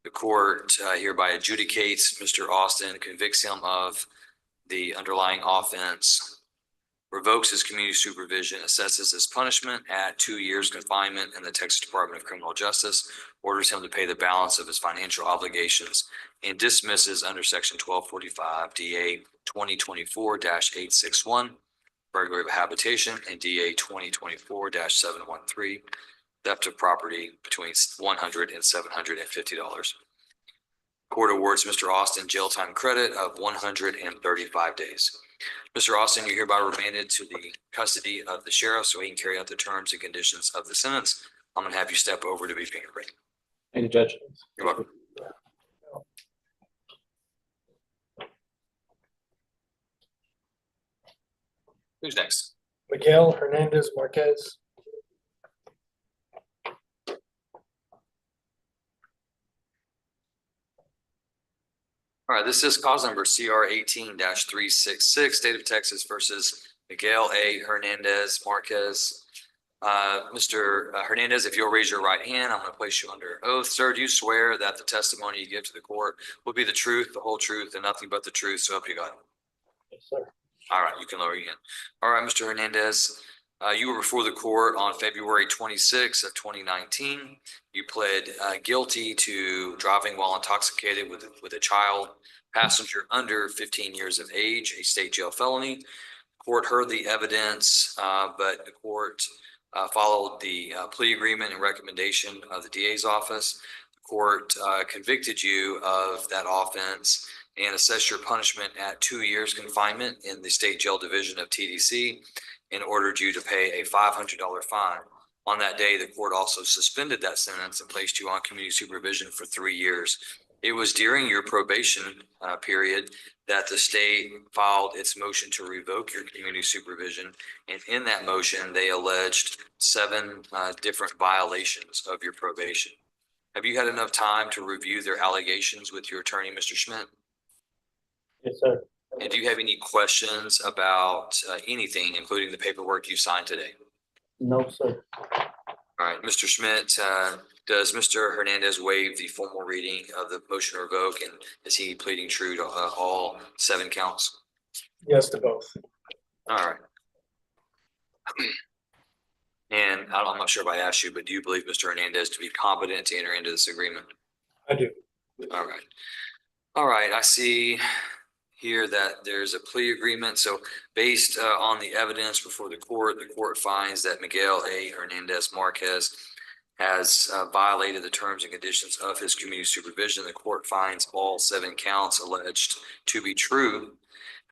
The court hereby adjudicates Mr. Austin, convicts him of the underlying offense, revokes his community supervision, assesses his punishment at 2 years confinement in the Texas Department of Criminal Justice, orders him to pay the balance of his financial obligations, and dismisses under section 1245 DA 2024-861, burglary of habitation, and DA 2024-713, theft of property between $100 and $750. Court awards Mr. Austin jail time credit of 135 days. Mr. Austin, you're hereby remanded to the custody of the sheriff so he can carry out the terms and conditions of the sentence. I'm going to have you step over to be fingerprinted. Thank you, Judge. You're welcome. Who's next? Miguel, Hernandez, Marquez. All right, this is cause number CR 18-366, State of Texas versus Miguel A. Hernandez Marquez. Mr. Hernandez, if you'll raise your right hand, I'm going to place you under oath. Sir, do you swear that the testimony you give to the court will be the truth, the whole truth, and nothing but the truth? So help you God. Yes, sir. All right, you can lower your hand. All right, Mr. Hernandez, you were before the court on February 26 of 2019. You pled guilty to driving while intoxicated with a child passenger under 15 years of age, a state jail felony. Court heard the evidence, but the court followed the plea agreement and recommendation of the DA's office. The court convicted you of that offense and assessed your punishment at 2 years confinement in the state jail division of TDC and ordered you to pay a $500 fine. On that day, the court also suspended that sentence and placed you on community supervision for 3 years. It was during your probation period that the state filed its motion to revoke your community supervision. And in that motion, they alleged 7 different violations of your probation. Have you had enough time to review their allegations with your attorney, Mr. Schmidt? Yes, sir. And do you have any questions about anything, including the paperwork you signed today? No, sir. All right, Mr. Schmidt, does Mr. Hernandez waive the formal reading of the motion to revoke, and is he pleading true to all 7 counts? Yes to both. All right. And I'm not sure if I asked you, but do you believe Mr. Hernandez to be competent to enter into this agreement? I do. All right. All right, I see here that there's a plea agreement. So based on the evidence before the court finds that Miguel A. Hernandez Marquez has violated the terms and conditions of his community supervision. The court finds all 7 counts alleged to be true.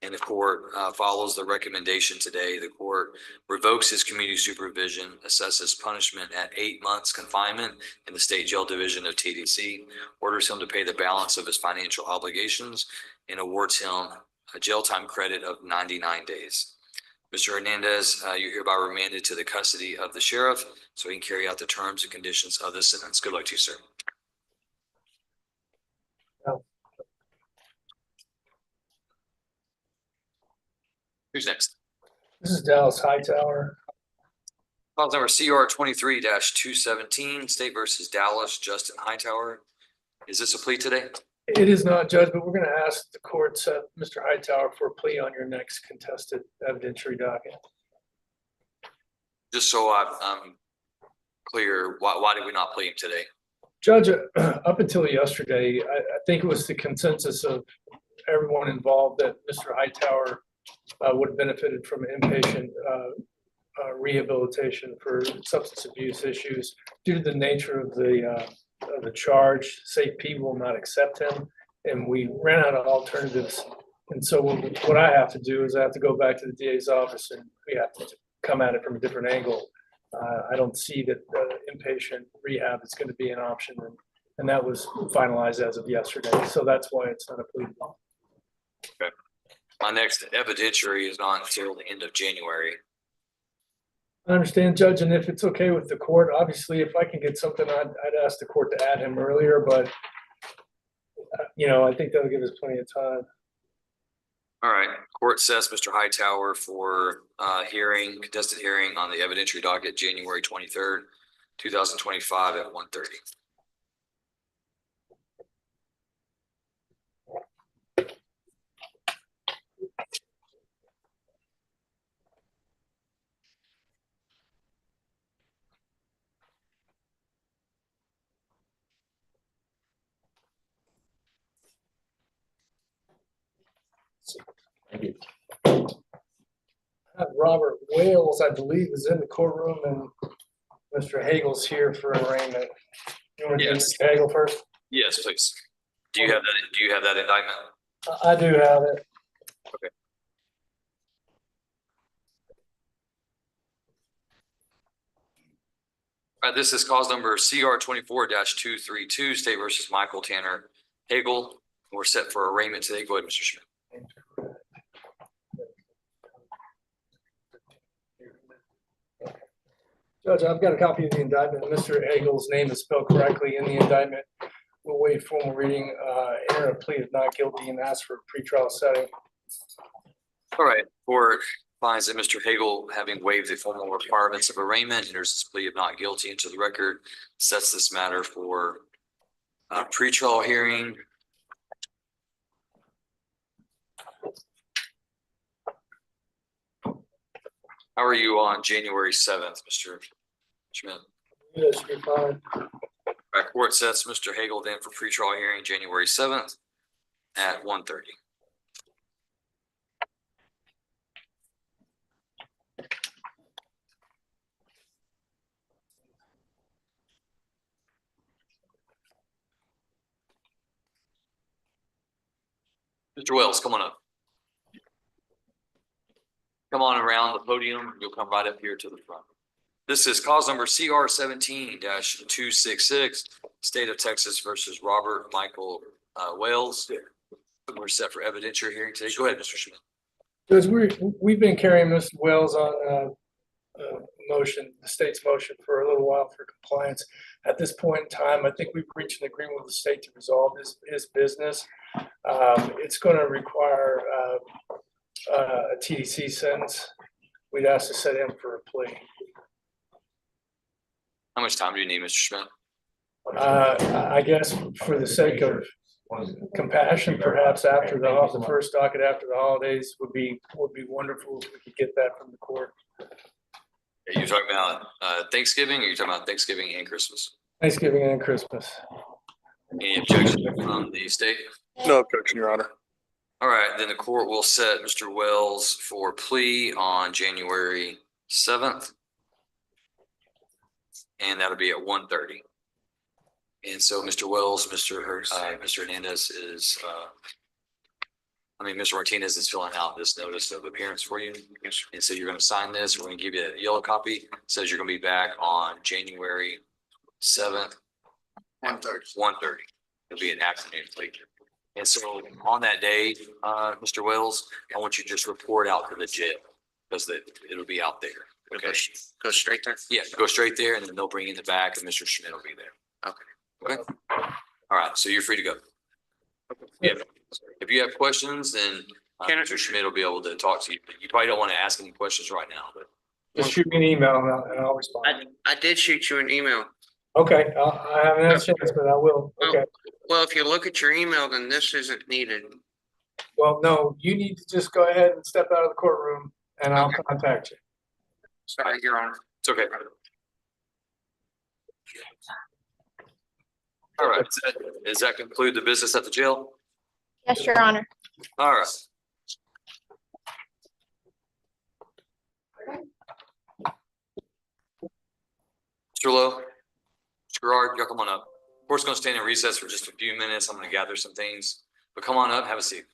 And the court follows the recommendation today. The court revokes his community supervision, assesses punishment at 8 months confinement in the state jail division of TDC, orders him to pay the balance of his financial obligations, and awards him a jail time credit of 99 days. Mr. Hernandez, you're hereby remanded to the custody of the sheriff so he can carry out the terms and conditions of the sentence. Good luck to you, sir. Who's next? This is Dallas Hightower. File number CR 23-217, State versus Dallas, Justin Hightower. Is this a plea today? It is not, Judge, but we're gonna ask the court set Mr. Hightower for a plea on your next contested evidentiary docket. Just so I'm clear, why did we not plea him today? Judge, up until yesterday, I think it was the consensus of everyone involved that Mr. Hightower would have benefited from inpatient rehabilitation for substance abuse issues due to the nature of the charge. Safe P will not accept him, and we ran out of alternatives. And so what I have to do is I have to go back to the DA's office, and we have to come at it from a different angle. I don't see that inpatient rehab is going to be an option, and that was finalized as of yesterday. So that's why it's not a plea. Okay. My next evidentiary is not until the end of January. I understand, Judge, and if it's okay with the court, obviously, if I can get something, I'd ask the court to add him earlier, but I think that'll give us plenty of time. All right, court sets Mr. Hightower for contested hearing on the evidentiary docket, January 23rd, 2025 at 1:30. Robert Wales, I believe, is in the courtroom, and Mr. Hegel's here for arraignment. You want to do Yes. Mr. Hegel first? Yes, please. Do you have that indictment? I do have it. Okay. All right, this is cause number CR 24-232, State versus Michael Tanner Hegel. We're set for arraignment today. Go ahead, Mr. Schmidt. Judge, I've got a copy of the indictment. Mr. Hegel's name is spelled correctly in the indictment. We'll waive formal reading, enter a plea of not guilty, and ask for a pretrial setting. All right, court finds that Mr. Hegel, having waived the formal requirements of arraignment, enters his plea of not guilty into the record, sets this matter for pretrial hearing. How are you on January 7th, Mr. Schmidt? Yes, you're fine. All right, court sets Mr. Hegel then for pretrial hearing January 7th at 1:30. Mr. Wells, come on up. Come on around the podium. You'll come right up here to the front. This is cause number CR 17-266, State of Texas versus Robert Michael Wales. We're set for evidentiary hearing today. Go ahead, Mr. Schmidt. Judge, we've been carrying Mr. Wells on motion, the state's motion, for a little while for compliance. At this point in time, I think we've reached an agreement with the state to resolve his business. It's going to require a TDC sentence. We'd ask to set him for a plea. How much time do you need, Mr. Schmidt? I guess for the sake of compassion, perhaps after the first docket after the holidays would be wonderful if we could get that from the court. Are you talking about Thanksgiving, or are you talking about Thanksgiving and Christmas? Thanksgiving and Christmas. Any objection from the state? No objection, Your Honor. All right, then the court will set Mr. Wells for plea on January 7th. And that'll be at 1:30. And so Mr. Wells, Mr. Hernandez is, Mr. Martinez is filling out this notice of appearance for you. And so you're going to sign this. We're going to give you a yellow copy. It says you're going to be back on January 7th. 1:30. It'll be an afternoon plea. And so on that day, Mr. Wells, I want you to just report out to the jail because it'll be out there. Okay. Go straight there? Yeah, go straight there, and then they'll bring you in the back, and Mr. Schmidt will be there. Okay. All right, so you're free to go. Yeah. If you have questions, then Mr. Schmidt will be able to talk to you. You probably don't want to ask any questions right now, but Just shoot me an email and I'll respond. I did shoot you an email. Okay, I haven't had a chance, but I will. Okay. Well, if you look at your email, then this isn't needed. Well, no, you need to just go ahead and step out of the courtroom and I'll Okay. contact you. Sorry, Your Honor. It's okay. All right, does that conclude the business at the jail? Yes, Your Honor. All right. Mr. Lowe, Mr. Gerard, y'all come on up. We're just gonna stand in recess for just a few minutes. I'm gonna gather some things, but come on up, have a seat.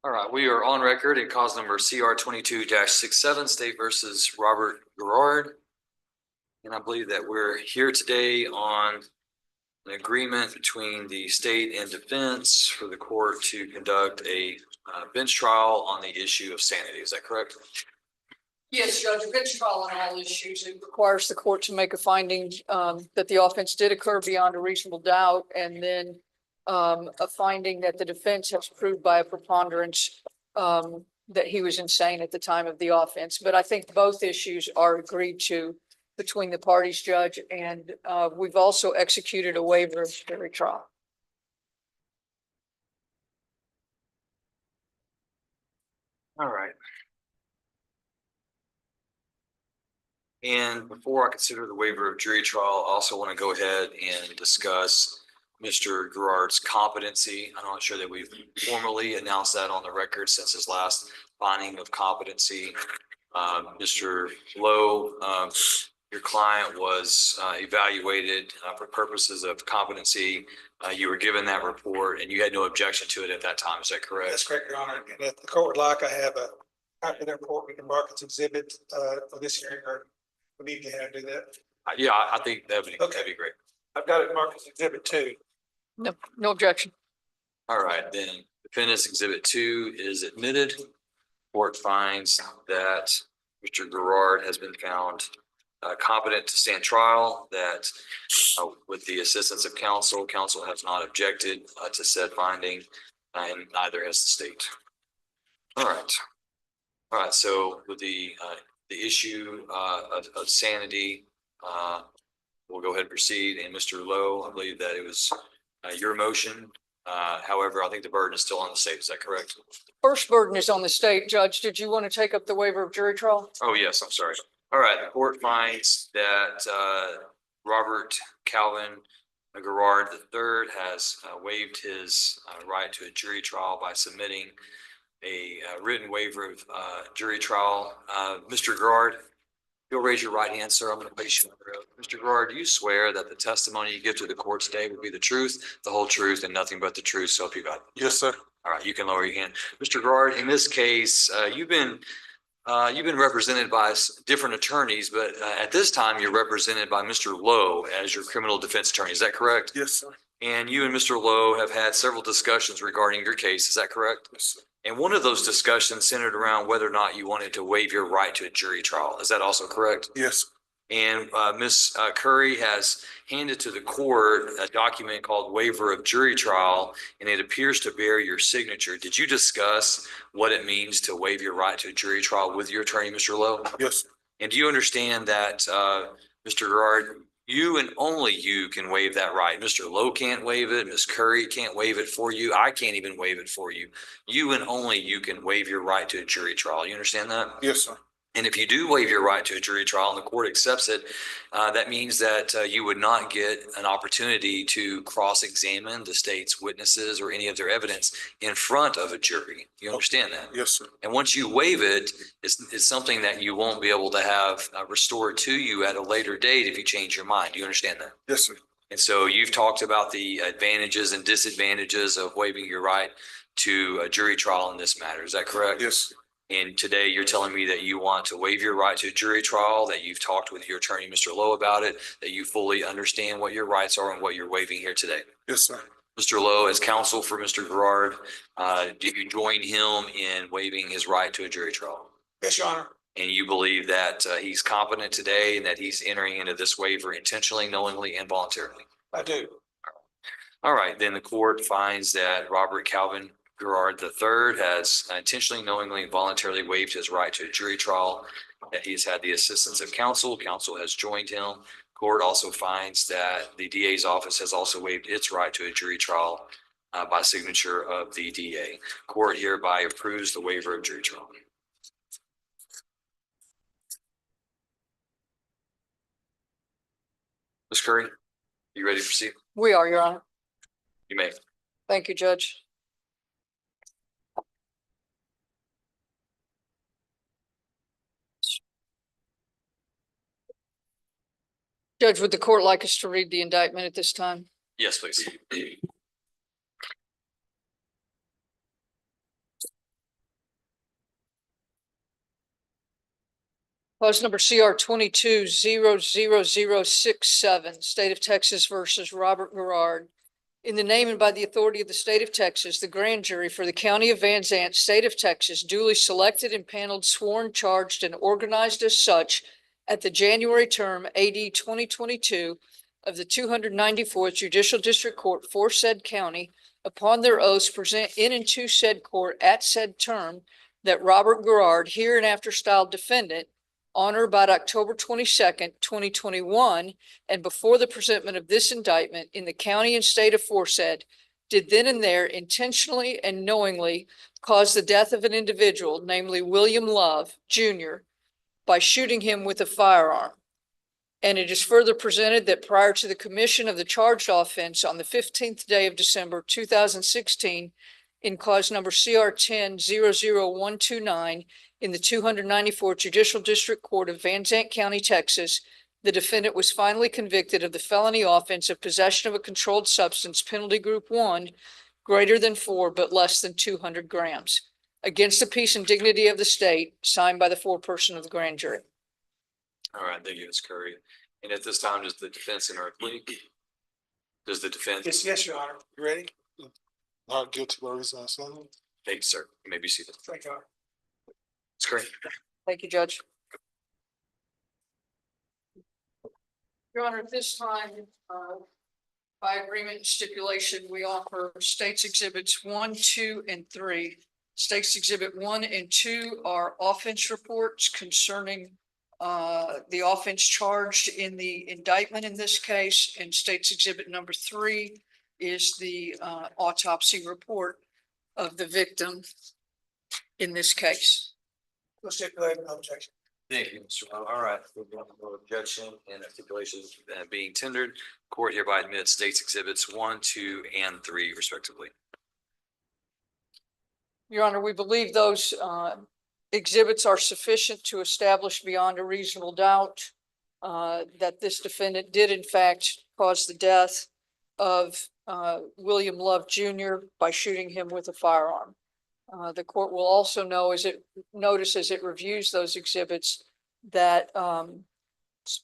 All right, we are on record in cause number CR 22-67, State versus Robert Gerard. And I believe that we're here today on an agreement between the state and defense for the court to conduct a bench trial on the issue of sanity. Is that correct? Yes, Judge, a bench trial on all issues. It requires the court to make a finding that the offense did occur beyond a reasonable doubt, and then a finding that the defense has proved by a preponderance that he was insane at the time of the offense. But I think both issues are agreed to between the parties, Judge, and we've also executed a waiver of jury trial. All right. And before I consider the waiver of jury trial, I also want to go ahead and discuss Mr. Gerard's competency. I'm not sure that we've formally announced that on the record since his last finding of competency. Mr. Lowe, your client was evaluated for purposes of competency. You were given that report and you had no objection to it at that time. Is that correct? That's correct, Your Honor. And if the court would like, I have a copy of the report. We can mark its exhibit for this hearing, or we need to have do that. Yeah, I think that'd be great. I've got it marked as exhibit 2. No objection. All right, then defendant's exhibit 2 is admitted. Court finds that Mr. Gerard has been found competent to stand trial, that with the assistance of counsel, counsel has not objected to said finding, and neither has the state. All right, so with the issue of sanity, we'll go ahead and proceed. And Mr. Lowe, I believe that it was your motion. However, I think the burden is still on the state. Is that correct? First burden is on the state. Judge, did you want to take up the waiver of jury trial? Oh, yes, I'm sorry. All right, the court finds that Robert Calvin Gerard III has waived his right to a jury trial by submitting a written waiver of jury trial. Mr. Gerard, you'll raise your right hand, sir. I'm going to place you on the road. Mr. Gerard, do you swear that the testimony you give to the court today will be the truth, the whole truth, and nothing but the truth? So help you God. Yes, sir. All right, you can lower your hand. Mr. Gerard, in this case, you've been represented by different attorneys, but at this time you're represented by Mr. Lowe as your criminal defense attorney. Is that correct? Yes, sir. And you and Mr. Lowe have had several discussions regarding your case. Is that correct? Yes, sir. And one of those discussions centered around whether or not you wanted to waive your right to a jury trial. Is that also correct? Yes. And Ms. Curry has handed to the court a document called waiver of jury trial, and it appears to bear your signature. Did you discuss what it means to waive your right to a jury trial with your attorney, Mr. Lowe? Yes, sir. And do you understand that, Mr. Gerard, you and only you can waive that right? Mr. Lowe can't waive it. Ms. Curry can't waive it for you. I can't even waive it for you. You and only you can waive your right to a jury trial. You understand that? Yes, sir. And if you do waive your right to a jury trial and the court accepts it, that means that you would not get an opportunity to cross-examine the state's witnesses or any of their evidence in front of a jury. You understand that? Yes, sir. And once you waive it, it's something that you won't be able to have restored to you at a later date if you change your mind. Do you understand that? Yes, sir. And so you've talked about the advantages and disadvantages of waiving your right to a jury trial in this matter. Is that correct? Yes, sir. And today you're telling me that you want to waive your right to a jury trial, that you've talked with your attorney, Mr. Lowe, about it, that you fully understand what your rights are and what you're waiving here today. Yes, sir. Mr. Lowe, as counsel for Mr. Gerard, do you join him in waiving his right to a jury trial? Yes, Your Honor. And you believe that he's competent today and that he's entering into this waiver intentionally, knowingly, and voluntarily? I do. All right, then the court finds that Robert Calvin Gerard III has intentionally, knowingly, and voluntarily waived his right to a jury trial, that he's had the assistance of counsel. Counsel has joined him. Court also finds that the DA's office has also waived its right to a jury trial by signature of the DA. Court hereby approves the waiver of jury trial. Ms. Curry, you ready to proceed? We are, Your Honor. You may. Thank you, Judge. Judge, would the court like us to read the indictment at this time? Yes, please. Cause number CR 22-00067, State of Texas versus Robert Gerard. In the name and by the authority of the state of Texas, the grand jury for the county of Van Zant, state of Texas, duly selected, impaneled, sworn, charged, and organized as such at the January term AD 2022 of the 294th Judicial District Court for said county, upon their oaths present in and to said court at said term, that Robert Gerard, hereinafter styled defendant, on or about October 22nd, 2021, and before the presentment of this indictment in the county and state aforesaid, did then and there intentionally and knowingly cause the death of an individual, namely William Love, Jr., by shooting him with a firearm. And it is further presented that prior to the commission of the charged offense on the 15th day of December 2016, in cause number CR 10-00129, in the 294th Judicial District Court of Van Zant County, Texas, the defendant was finally convicted of the felony offense of possession of a controlled substance, penalty group 1, greater than 4 but less than 200 grams, against the peace and dignity of the state, signed by the foreperson of the grand jury. All right, thank you, Ms. Curry. And at this time, does the defense enter a plea? Does the defense? Yes, Your Honor. You ready? Not guilty by reason of felony. Thank you, sir. You may be seated. Thank you, Your Honor. Ms. Curry. Thank you, Judge. Your Honor, at this time, by agreement and stipulation, we offer States Exhibits 1, 2, and 3. States Exhibit 1 and 2 are offense reports concerning the offense charged in the indictment in this case, and States Exhibit number 3 is the autopsy report of the victim in this case. We'll stipulate no objection. Thank you, Mr. Lowe. All right, no objection and stipulation being tendered. Court hereby admits States Exhibits 1, 2, and 3 respectively. Your Honor, we believe those exhibits are sufficient to establish beyond a reasonable doubt that this defendant did in fact cause the death of William Love Jr. by shooting him with a firearm. The court will also notice as it reviews those exhibits that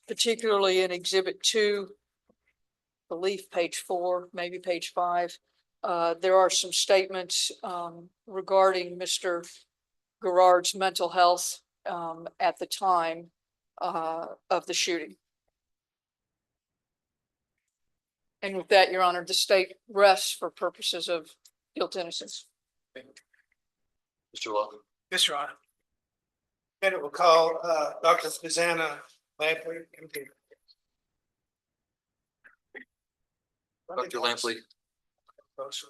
particularly in Exhibit 2, I believe page 4, maybe page 5, there are some statements regarding Mr. Gerard's mental health at the time of the shooting. And with that, Your Honor, the state rests for purposes of guilt innocence. Mr. Lowe. Yes, Your Honor. And it will call Dr. Susanna Lampley. Dr. Lampley. Closer.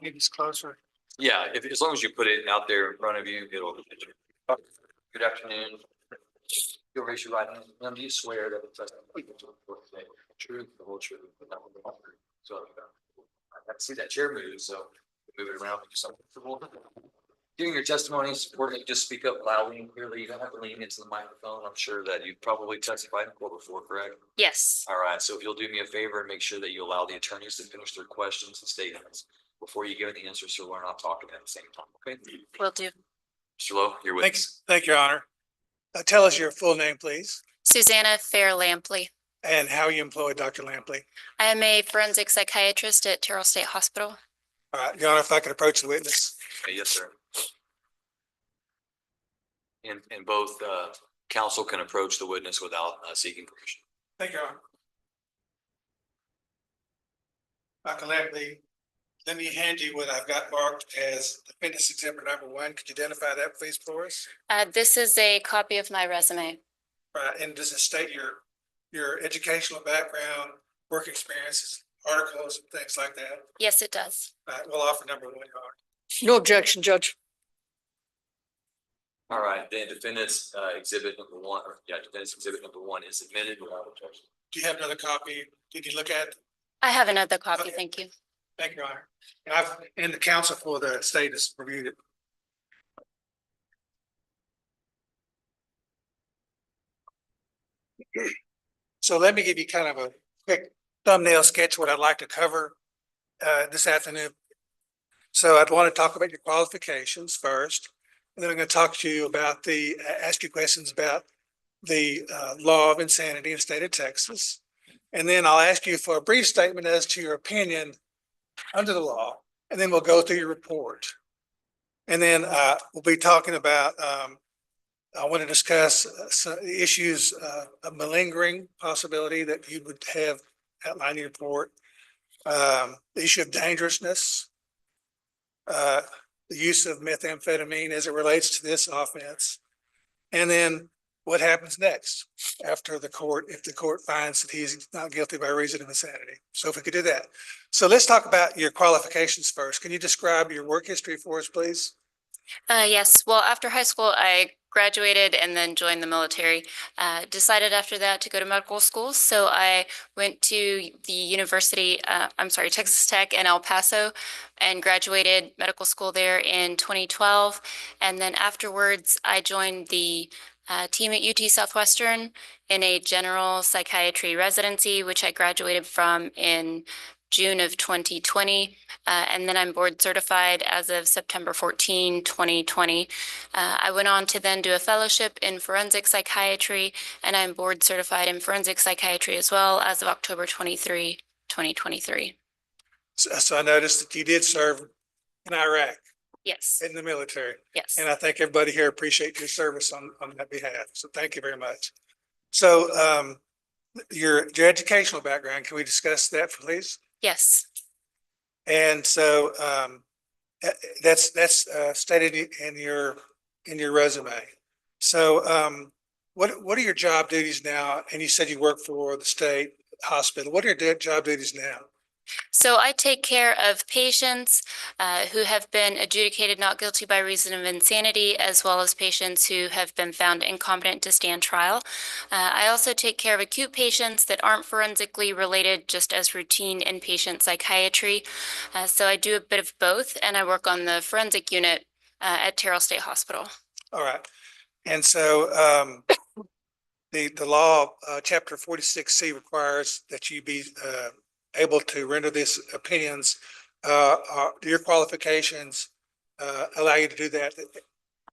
Maybe it's closer. Yeah, as long as you put it out there in front of you, it'll. Good afternoon. You'll raise your right hand. Now, do you swear that the truth, the whole truth? So I see that chair move, so move it around. During your testimony, it's important that you just speak up loudly and clearly. You don't have to lean into the microphone. I'm sure that you've probably testified in court before, correct? Yes. All right, so if you'll do me a favor and make sure that you allow the attorneys to finish their questions and statements before you give the answers, so we're not talking at the same time, okay? Will do. Mr. Lowe, you're with us. Thank you, Your Honor. Tell us your full name, please, Susanna Fair Lampley. and how you employ Dr. Lampley. I am a forensic psychiatrist at Terrell State Hospital. All right, Your Honor, if I could approach the witness. Yes, sir. And both counsel can approach the witness without seeking permission. Thank you, Your Honor. Dr. Lampley, let me hand you what I've got marked as defendant's exhibit number 1. Could you identify that, please, for us? This is a copy of my resume. Right, and does it state your educational background, work experiences, articles, and things like that? Yes, it does. All right, we'll offer number 1, Your Honor. No objection, Judge. All right, then defendant's exhibit number 1, defendant's exhibit number 1 is admitted without objection. Do you have another copy? Did you look at it? I have another copy. Okay. Thank you. Thank you, Your Honor. And the counsel for the state has reviewed it. So let me give you kind of a quick thumbnail sketch of what I'd like to cover this afternoon. So I'd want to talk about your qualifications first. And then I'm going to talk to you about ask you questions about the law of insanity in the state of Texas. And then I'll ask you for a brief statement as to your opinion under the law, and then we'll go through your report. And then we'll be talking about, I want to discuss some issues of malingering possibility that you would have outlined in your report, the issue of dangerousness, the use of methamphetamine as it relates to this offense, and then what happens next after the court, if the court finds that he's not guilty by reason of insanity. So if we could do that. So let's talk about your qualifications first. Can you describe your work history for us, please? Yes, well, after high school, I graduated and then joined the military. Decided after that to go to medical school. So I went to the university, Texas Tech in El Paso, and graduated medical school there in 2012. And then afterwards, I joined the team at UT Southwestern in a general psychiatry residency, which I graduated from in June of 2020. And then I'm board certified as of September 14, 2020. I went on to then do a fellowship in forensic psychiatry, and I'm board certified in forensic psychiatry as well as of October 23, 2023. So I noticed that you did serve in Iraq. Yes. In the military. Yes. And I think everybody here appreciates your service on that behalf. So thank you very much. So your educational background, can we discuss that, please? Yes. And so that's stated in your resume. So what are your job duties now? And you said you work for the state hospital. What are your job duties now? So I take care of patients who have been adjudicated not guilty by reason of insanity, as well as patients who have been found incompetent to stand trial. I also take care of acute patients that aren't forensically related, just as routine inpatient psychiatry. So I do a bit of both, and I work on the forensic unit at Terrell State Hospital. All right. And so the law, chapter 46C requires that you be able to render these opinions. Do your qualifications allow you to do that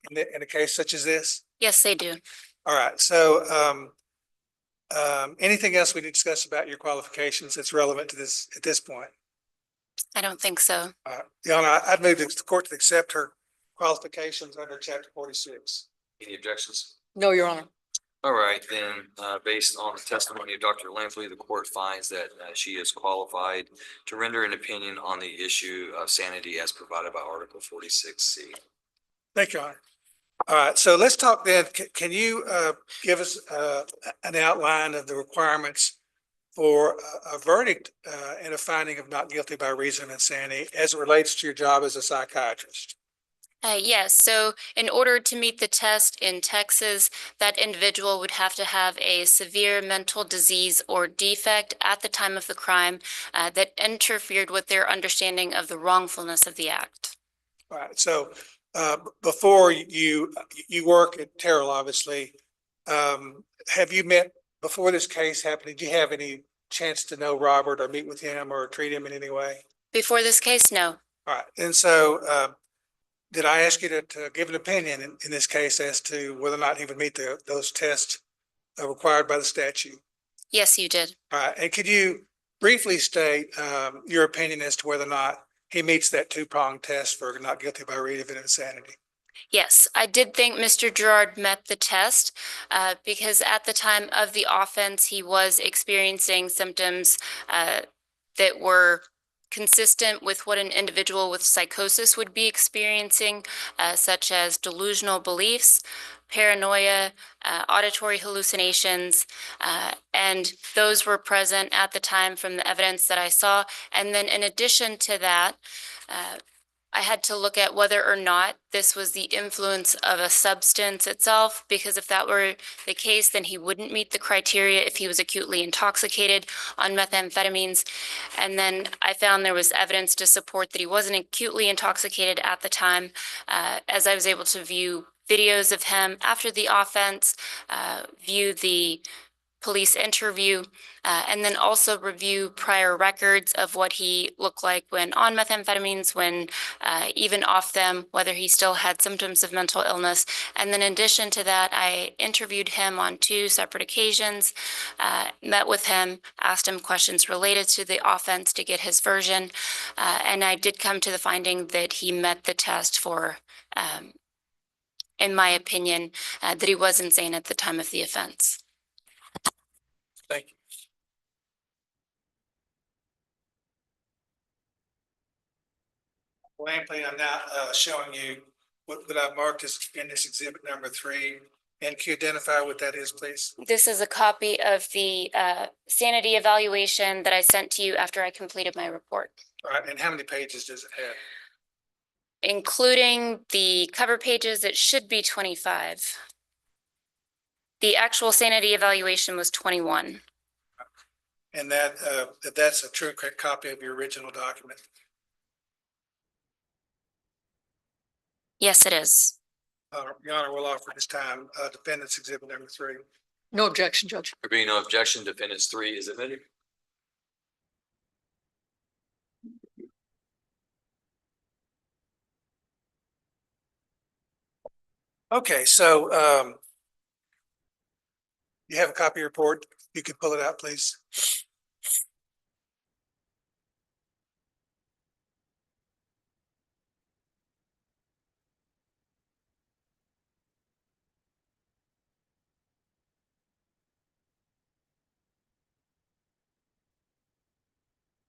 in a case such as this? Yes, they do. All right. So anything else we need to discuss about your qualifications that's relevant to this at this point? I don't think so. Your Honor, I'd move the court to accept her qualifications under chapter 46. Any objections? No, Your Honor. All right, then, based on the testimony of Dr. Lansley, the court finds that she is qualified to render an opinion on the issue of sanity as provided by Article 46C. Thank you, Your Honor. All right, so let's talk then. Can you give us an outline of the requirements for a verdict and a finding of not guilty by reason of insanity as it relates to your job as a psychiatrist? Yes, so in order to meet the test in Texas, that individual would have to have a severe mental disease or defect at the time of the crime that interfered with their understanding of the wrongfulness of the act. All right, so before you work at Terrell, obviously, have you met, before this case happened, did you have any chance to know Robert or meet with him or treat him in any way? Before this case, no. All right, and so did I ask you to give an opinion in this case as to whether or not he would meet those tests required by the statute? Yes, you did. All right, and could you briefly state your opinion as to whether or not he meets that two-pronged test for not guilty by reason of insanity? Yes, I did think Mr. Gerard met the test because at the time of the offense, he was experiencing symptoms that were consistent with what an individual with psychosis would be experiencing, such as delusional beliefs, paranoia, auditory hallucinations, and those were present at the time from the evidence that I saw. And then in addition to that, I had to look at whether or not this was the influence of a substance itself, because if that were the case, then he wouldn't meet the criteria if he was acutely intoxicated on methamphetamines. And then I found there was evidence to support that he wasn't acutely intoxicated at the time, as I was able to view videos of him after the offense, view the police interview, and then also review prior records of what he looked like when on methamphetamines, when even off them, whether he still had symptoms of mental illness. And then in addition to that, I interviewed him on 2 separate occasions, met with him, asked him questions related to the offense to get his version, and I did come to the finding that he met the test for, in my opinion, that he was insane at the time of the offense. Thank you. Lampley, I'm now showing you what I've marked as Appendix Exhibit number 3. And can you identify what that is, please? This is a copy of the sanity evaluation that I sent to you after I completed my report, All right, and how many pages does it have? including the cover pages. It should be 25. The actual sanity evaluation was 21. And that's a true and correct copy of your original document. Yes, it is. Your Honor, we'll offer this time Defendant's Exhibit number 3. No objection, Judge. There being no objection, Defendant's 3 is admitted. Okay, so you have a copy of your report. You can pull it out, please.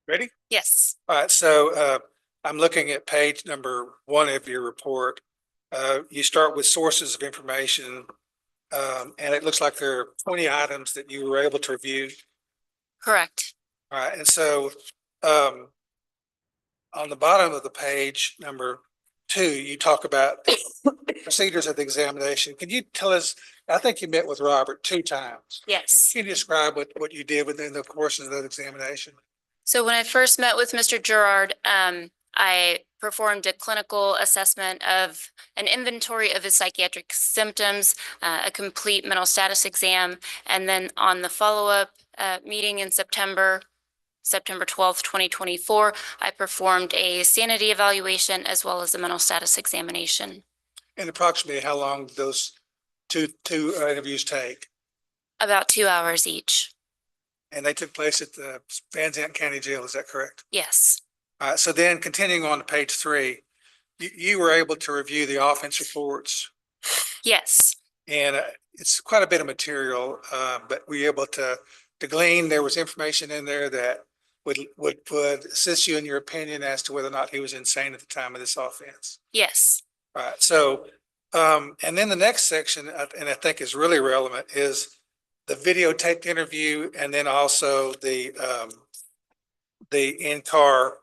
Ready? Yes. All right, so I'm looking at page number 1 of your report. You start with sources of information, and it looks like there are 20 items that you were able to review. Correct. All right, and so on the bottom of the page, number 2, you talk about procedures of the examination. Can you tell us, I think you met with Robert 2 times. Yes. Can you describe what you did within the course of that examination? So when I first met with Mr. Gerard, I performed a clinical assessment of an inventory of his psychiatric symptoms, a complete mental status exam, and then on the follow-up meeting in September 12th, 2024, I performed a sanity evaluation as well as a mental status examination. And approximately how long did those two interviews take? About 2 hours each. And they took place at the Van Zandt County Jail, is that correct? Yes. So then continuing on to page 3, you were able to review the offense reports. Yes. And it's quite a bit of material, but were you able to glean, there was information in there that would assist you in your opinion as to whether or not he was insane at the time of this offense? Yes. All right. So, and then the next section, and I think is really relevant, is the videotaped interview, and then also the in-car,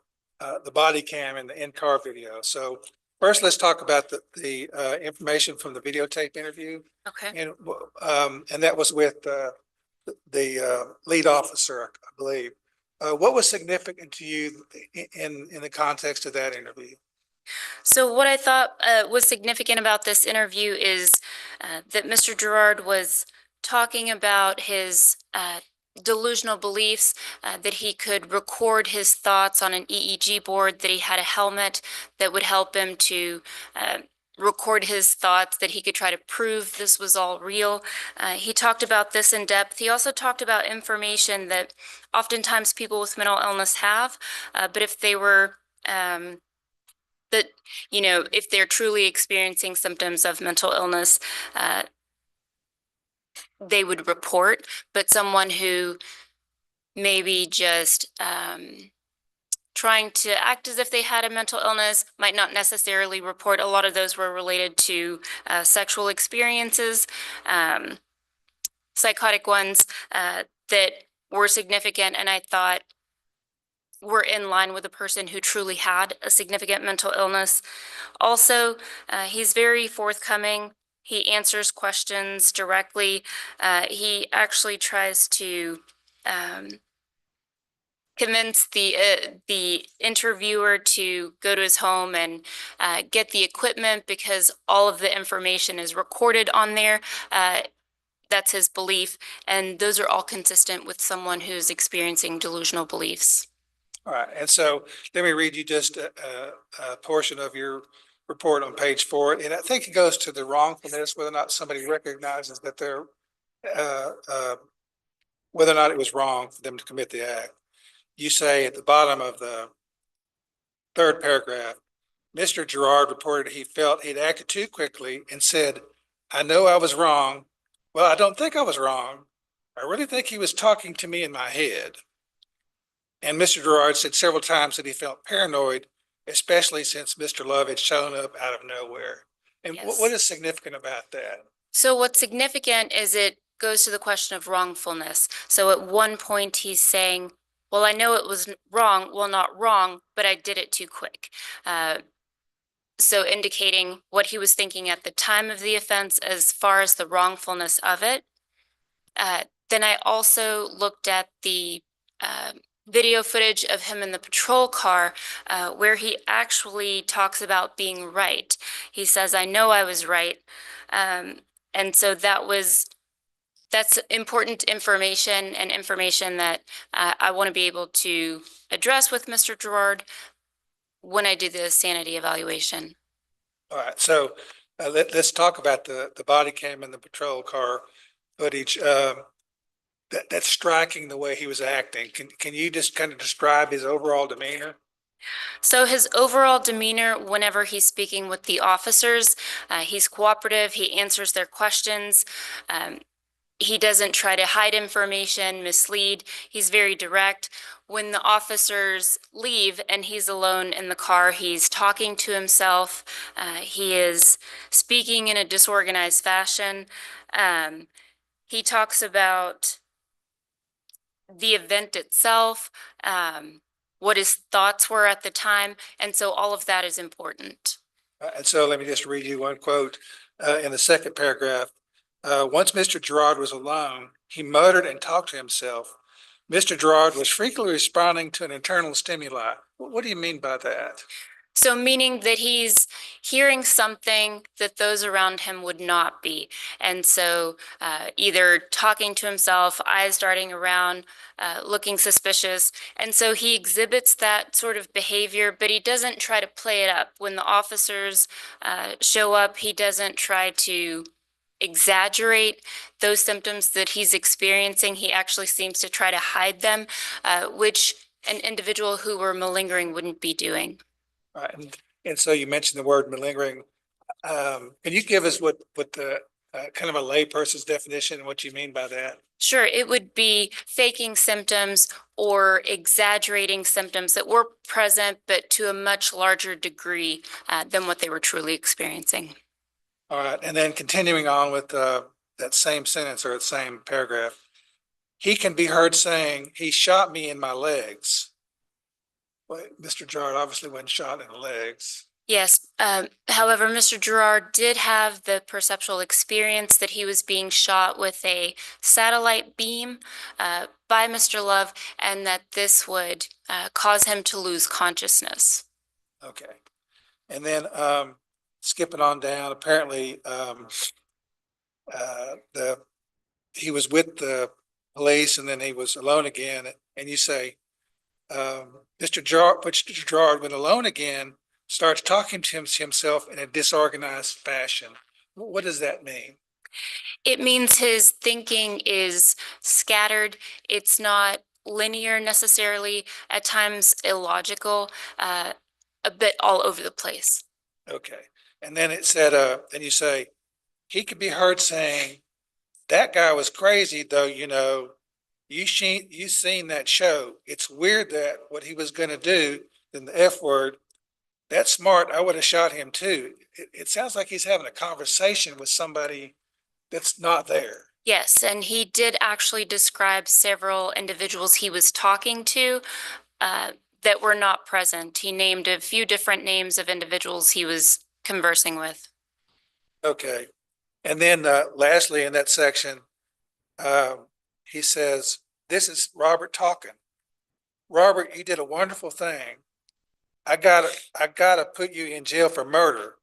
the body cam and the in-car video. So first, let's talk about the information from the videotape interview. Okay. And that was with the lead officer, I believe. What was significant to you in the context of that interview? So what I thought was significant about this interview is that Mr. Gerard was talking about his delusional beliefs, that he could record his thoughts on an EEG board, that he had a helmet that would help him to record his thoughts, that he could try to prove this was all real. He talked about this in depth. He also talked about information that oftentimes people with mental illness have, but if they were that, you know, if they're truly experiencing symptoms of mental illness, they would report, but someone who maybe just trying to act as if they had a mental illness might not necessarily report. A lot of those were related to sexual experiences, psychotic ones that were significant, and I thought were in line with a person who truly had a significant mental illness. Also, he's very forthcoming. He answers questions directly. He actually tries to convince the interviewer to go to his home and get the equipment because all of the information is recorded on there. That's that's his belief. And those are all consistent with someone who's experiencing delusional beliefs. All right, and so let me read you just a portion of your report on page 4, and I think it goes to the wrongfulness, whether or not somebody recognizes that they're, whether or not it was wrong for them to commit the act. You say at the bottom of the 3rd paragraph, Mr. Gerard reported he felt he'd acted too quickly and said, "I know I was wrong. Well, I don't think I was wrong. I really think he was talking to me in my head." And Mr. Gerard said several times that he felt paranoid, especially since Mr. Love had shown up out of nowhere. And Yes. what is significant about that? So what's significant is it goes to the question of wrongfulness. So at one point he's saying, well, I know it was wrong. Well, not wrong, but I did it too quick. So indicating what he was thinking at the time of the offense as far as the wrongfulness of it. Then I also looked at the video footage of him in the patrol car where he actually talks about being right. He says, I know I was right. And so that's important information and information that I want to be able to address with Mr. Gerard when I do the sanity evaluation. All right, so let's talk about the body cam and the patrol car footage. That's striking the way he was acting. Can you just kind of describe his overall demeanor? So his overall demeanor whenever he's speaking with the officers, he's cooperative, he answers their questions. He doesn't try to hide information, mislead. He's very direct. When the officers leave and he's alone in the car, he's talking to himself. He is speaking in a disorganized fashion. He talks about the event itself, what his thoughts were at the time. And so all of that is important. And so let me just read you one quote in the 2nd paragraph. Once Mr. Gerard was alone, he muttered and talked to himself. Mr. Gerard was frequently responding to an internal stimuli. What do you mean by that? So meaning that he's hearing something that those around him would not be. And so either talking to himself, eyes darting around, looking suspicious. And so he exhibits that sort of behavior, but he doesn't try to play it up. When the officers show up, he doesn't try to exaggerate those symptoms that he's experiencing. He actually seems to try to hide them, which an individual who were malingering wouldn't be doing. Right. And so you mentioned the word malingering. Can you give us what the kind of a layperson's definition and what you mean by that? Sure, it would be faking symptoms or exaggerating symptoms that were present, but to a much larger degree than what they were truly experiencing. All right, and then continuing on with that same sentence or the same paragraph, he can be heard saying, he shot me in my legs. Well, Mr. Gerard obviously wasn't shot in the legs. Yes, however, Mr. Gerard did have the perceptual experience that he was being shot with a satellite beam by Mr. Love, and that this would cause him to lose consciousness. Okay, and then skipping on down, apparently he was with the police and then he was alone again, and you say Mr. Gerard, when alone again, starts talking to himself in a disorganized fashion. What does that mean? It means his thinking is scattered. It's not linear necessarily, at times illogical, a bit all over the place. Okay. And then it said, then you say, he could be heard saying, that guy was crazy though, you know, you seen that show. It's weird that what he was going to do, then the F word, that's smart. I would have shot him too. It sounds like he's having a conversation with somebody that's not there. Yes, and he did actually describe several individuals he was talking to that were not present. He named a few different names of individuals he was conversing with. Okay. And then lastly, in that section, he says, this is Robert talking. Robert, you did a wonderful thing. I gotta put you in jail for murder.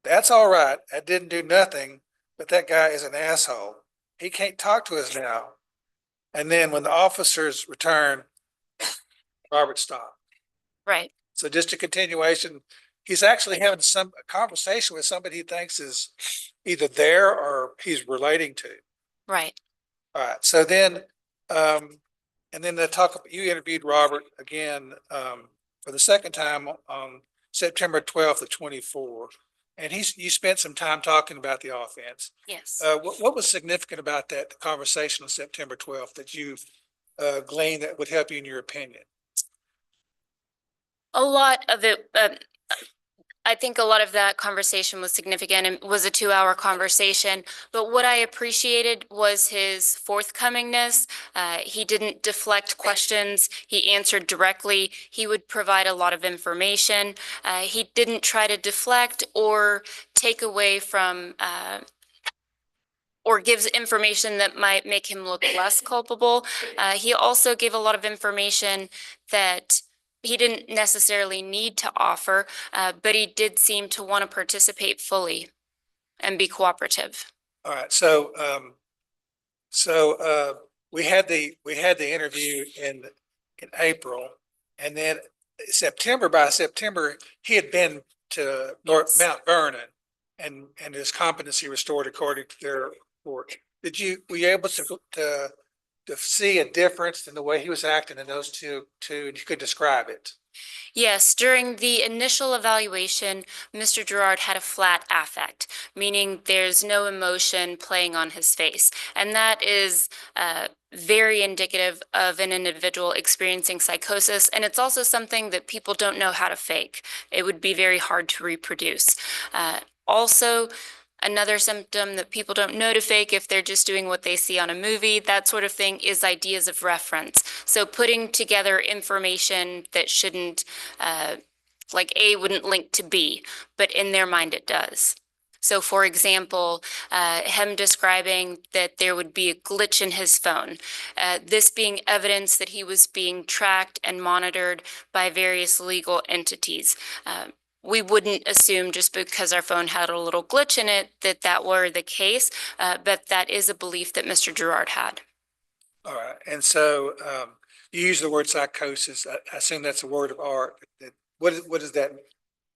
That's all right. I didn't do nothing, but that guy is an asshole. he can't talk to us now. And then when the officers return, Robert stopped. Right, So just a continuation, he's actually having a conversation with somebody he thinks is either there or he's relating to. right. All right, so then, and then you interviewed Robert again, for the second time on September 12th of 24. And you spent some time talking about the offense. Yes. What was significant about that conversation on September 12th that you gleaned that would help you in your opinion? A lot of it, I think a lot of that conversation was significant and was a 2-hour conversation. But what I appreciated was his forthcomingness. He didn't deflect questions. He answered directly. He would provide a lot of information. He didn't try to deflect or take away from or gives information that might make him look less culpable. He also gave a lot of information that he didn't necessarily need to offer, but he did seem to want to participate fully and be cooperative. All right, so we had the interview in April, and then by September, he had been to Mount Vernon and his competency restored according to their report. Were you able to see a difference in the way he was acting in those two, and you could describe it? Yes, during the initial evaluation, Mr. Gerard had a flat affect, meaning there's no emotion playing on his face. And that is very indicative of an individual experiencing psychosis. And it's also something that people don't know how to fake. It would be very hard to reproduce. Also, another symptom that people don't know to fake if they're just doing what they see on a movie, that sort of thing, is ideas of reference. So putting together information that shouldn't, like A wouldn't link to B, but in their mind it does. So for example, him describing that there would be a glitch in his phone, this being evidence that he was being tracked and monitored by various legal entities. We wouldn't assume just because our phone had a little glitch in it that were the case, but that is a belief that Mr. Gerard had. All right, and so you use the word psychosis. I assume that's a word of art. What does that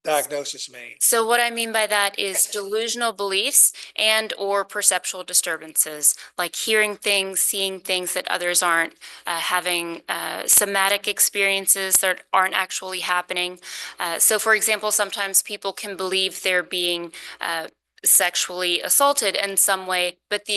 diagnosis mean? So what I mean by that is delusional beliefs and or perceptual disturbances, like hearing things, seeing things that others aren't, having somatic experiences that aren't actually happening. So for example, sometimes people can believe they're being sexually assaulted in some way, but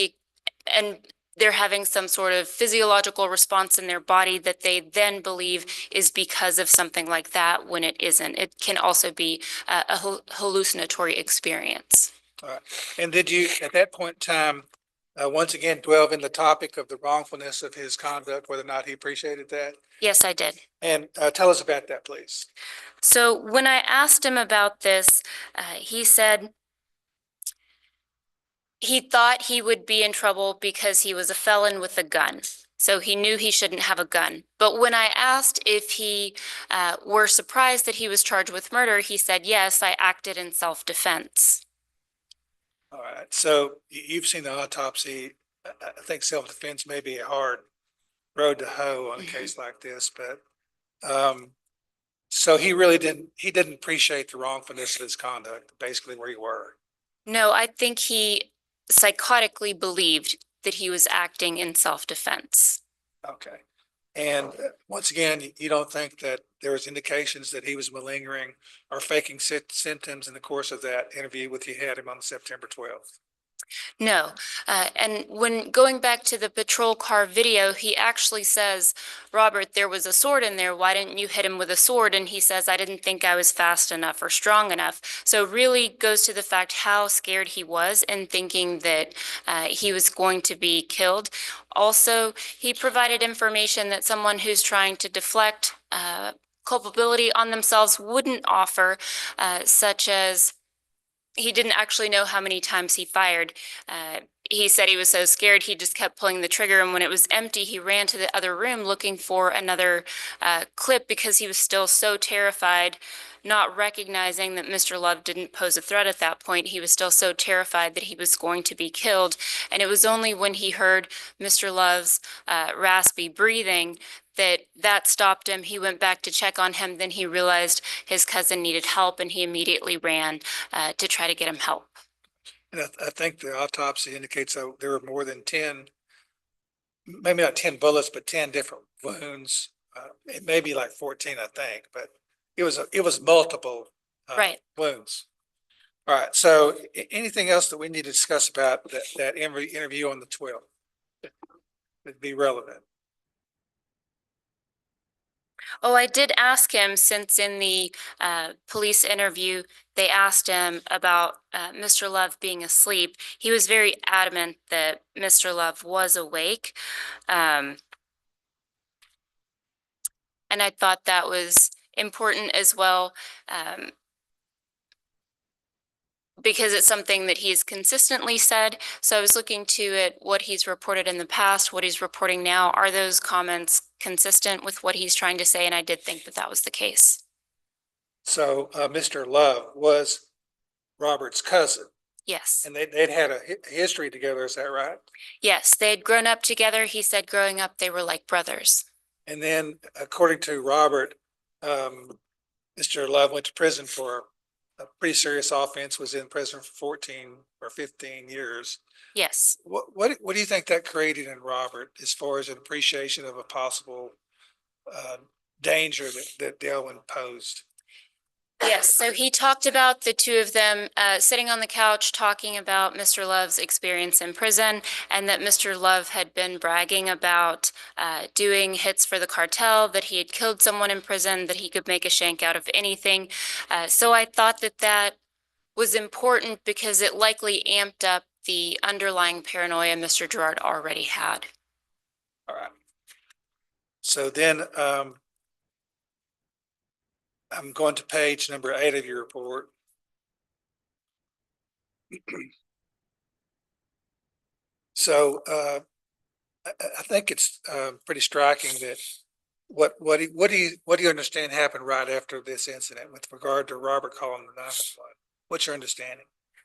they're having some sort of physiological response in their body that they then believe is because of something like that when it isn't. It can also be a hallucinatory experience. All right. And did you, at that point in time, once again, delve in the topic of the wrongfulness of his conduct, whether or not he appreciated that? Yes, I did. And tell us about that, please. So when I asked him about this, he said he thought he would be in trouble because he was a felon with a gun. So he knew he shouldn't have a gun. But when I asked if he were surprised that he was charged with murder, he said, yes, I acted in self-defense. All right. So you've seen the autopsy. I think self-defense may be a hard road to hoe on a case like this, but so he didn't appreciate the wrongfulness of his conduct, basically where you were. No, I think he psychotically believed that he was acting in self-defense. Okay. And once again, you don't think that there was indications that he was malingering or faking symptoms in the course of that interview with you had him on September 12th? No. And when going back to the patrol car video, he actually says, Robert, there was a sword in there. Why didn't you hit him with a sword? And he says, I didn't think I was fast enough or strong enough. So really goes to the fact how scared he was and thinking that he was going to be killed. Also, he provided information that someone who's trying to deflect culpability on themselves wouldn't offer, such as he didn't actually know how many times he fired. he said he was so scared, he just kept pulling the trigger. And when it was empty, he ran to the other room looking for another clip because he was still so terrified, not recognizing that Mr. Love didn't pose a threat at that point. He was still so terrified that he was going to be killed. And it was only when he heard Mr. Love's raspy breathing that stopped him. He went back to check on him. Then he realized his cousin needed help, and he immediately ran to try to get him help. And I think the autopsy indicates that there were more than 10, maybe not 10 bullets, but 10 different wounds. It may be like 14, I think, but it was multiple Right. wounds. All right. So anything else that we need to discuss about that interview on the 12th that'd be relevant? Oh, I did ask him, since in the police interview, they asked him about Mr. Love being asleep. He was very adamant that Mr. Love was awake. And I thought that was important as well, because it's something that he's consistently said. So I was looking to at what he's reported in the past, what he's reporting now. Are those comments consistent with what he's trying to say? And I did think that that was the case. So Mr. Love was Robert's cousin. Yes. And they'd had a history together, is that right? Yes, they had grown up together. He said growing up, they were like brothers. And then according to Robert, Mr. Love went to prison for a pretty serious offense, was in prison for 14 or 15 years. Yes. What do you think that created in Robert as far as an appreciation of a possible danger that Delwyn posed? Yes, so he talked about the two of them sitting on the couch talking about Mr. Love's experience in prison, and that Mr. Love had been bragging about doing hits for the cartel, that he had killed someone in prison, that he could make a shank out of anything. So I thought that that was important because it likely amped up the underlying paranoia Mr. Gerard already had. All right. So then I'm going to page number 8 of your report. So I think it's pretty striking that what do you understand happened right after this incident with regard to Robert calling the 911? What's your understanding?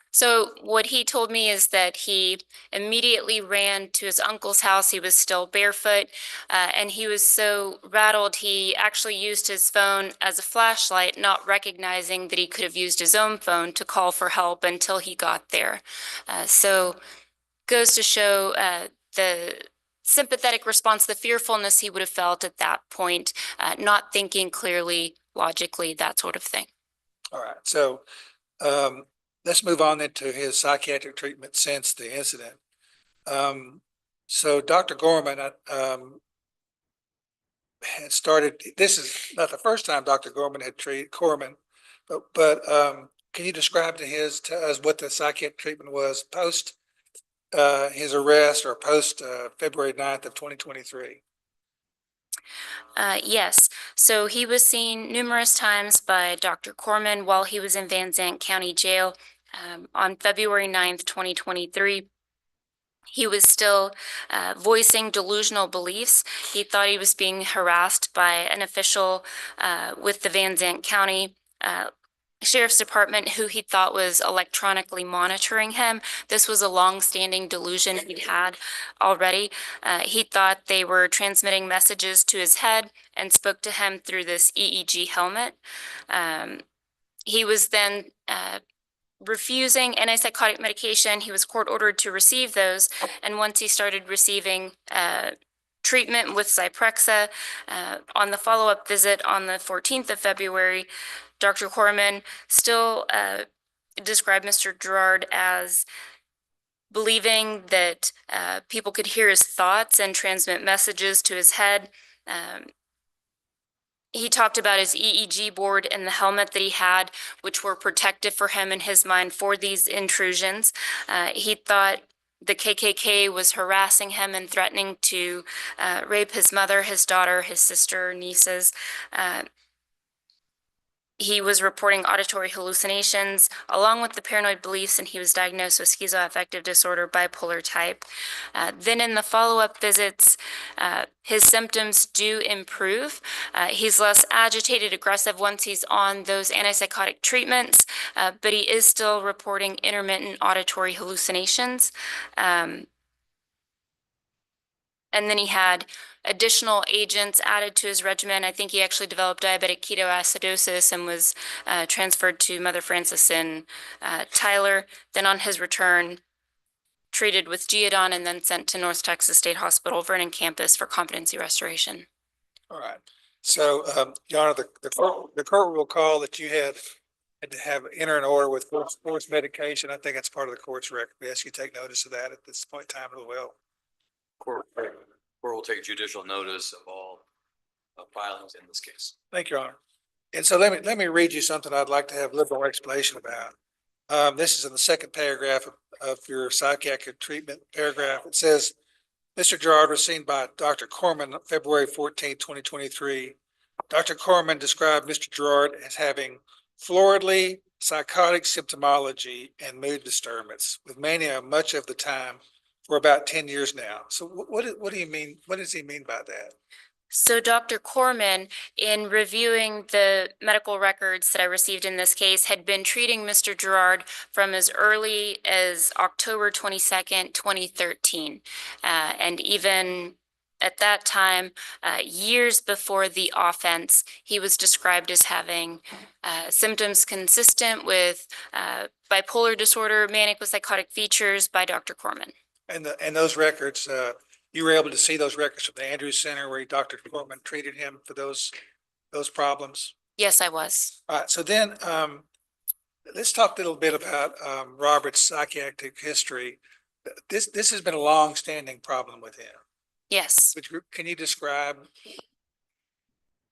So what he told me is that he immediately ran to his uncle's house. He was still barefoot, and he was so rattled, he actually used his phone as a flashlight, not recognizing that he could have used his own phone to call for help until he got there. So goes to show the sympathetic response, the fearfulness he would have felt at that point, not thinking clearly, logically, that sort of thing. All right. So let's move on then to his psychiatric treatment since the incident. So Dr. Gorman had started, this is not the first time Dr. Gorman had treated but can you describe to us what the psychiatric treatment was post his arrest or post February 9th of 2023? Yes, so he was seen numerous times by Dr. Corman while he was in Van Zandt County Jail. On February 9th, 2023, he was still voicing delusional beliefs. He thought he was being harassed by an official with the Van Zandt County Sheriff's Department who he thought was electronically monitoring him. This was a long-standing delusion he'd had already. He thought they were transmitting messages to his head and spoke to him through this EEG helmet. He was then refusing antipsychotic medication. He was court-ordered to receive those, and once he started receiving treatment with Zyprexa, on the follow-up visit on the 14th of February, Dr. Corman still described Mr. Gerard as believing that people could hear his thoughts and transmit messages to his head. He talked about his EEG board and the helmet that he had, which were protective for him in his mind for these intrusions. He thought the KKK was harassing him and threatening to rape his mother, his daughter, his sister, nieces. he was reporting auditory hallucinations along with the paranoid beliefs, and he was diagnosed with schizoaffective disorder, bipolar type. Then in the follow-up visits, his symptoms do improve. He's less agitated, aggressive once he's on those antipsychotic treatments, but he is still reporting intermittent auditory hallucinations. And then he had additional agents added to his regimen. I think he actually developed diabetic ketoacidosis and was transferred to Mother Francis in Tyler. Then on his return, treated with Geodon and then sent to North Texas State Hospital, Vernon campus for competency restoration. All right. So, Your Honor, the court will call that you had to have enter an order with forced medication. I think that's part of the court's record. We ask you to take notice of that at this point in time as well. Court will take judicial notice of all filings in this case. Thank you, Your Honor. And so let me read you something I'd like to have liberal explanation about. This is in the second paragraph of your psychiatric treatment paragraph. It says, Mr. Gerard was seen by Dr. Corman on February 14, 2023. Dr. Corman described Mr. Gerard as having floridly psychotic symptomology and mood disturbance with mania much of the time for about 10 years now. So what do you mean? What does he mean by that? So Dr. Corman, in reviewing the medical records that I received in this case, had been treating Mr. Gerard from as early as October 22nd, 2013. And even at that time, years before the offense, he was described as having symptoms consistent with bipolar disorder, manic with psychotic features by Dr. Corman. And those records, you were able to see those records from the Andrews Center where Dr. Corman treated him for those problems? Yes, I was. All right. So then let's talk a little bit about Robert's psychiatric history. This has been a long-standing problem with him. Yes. Can you describe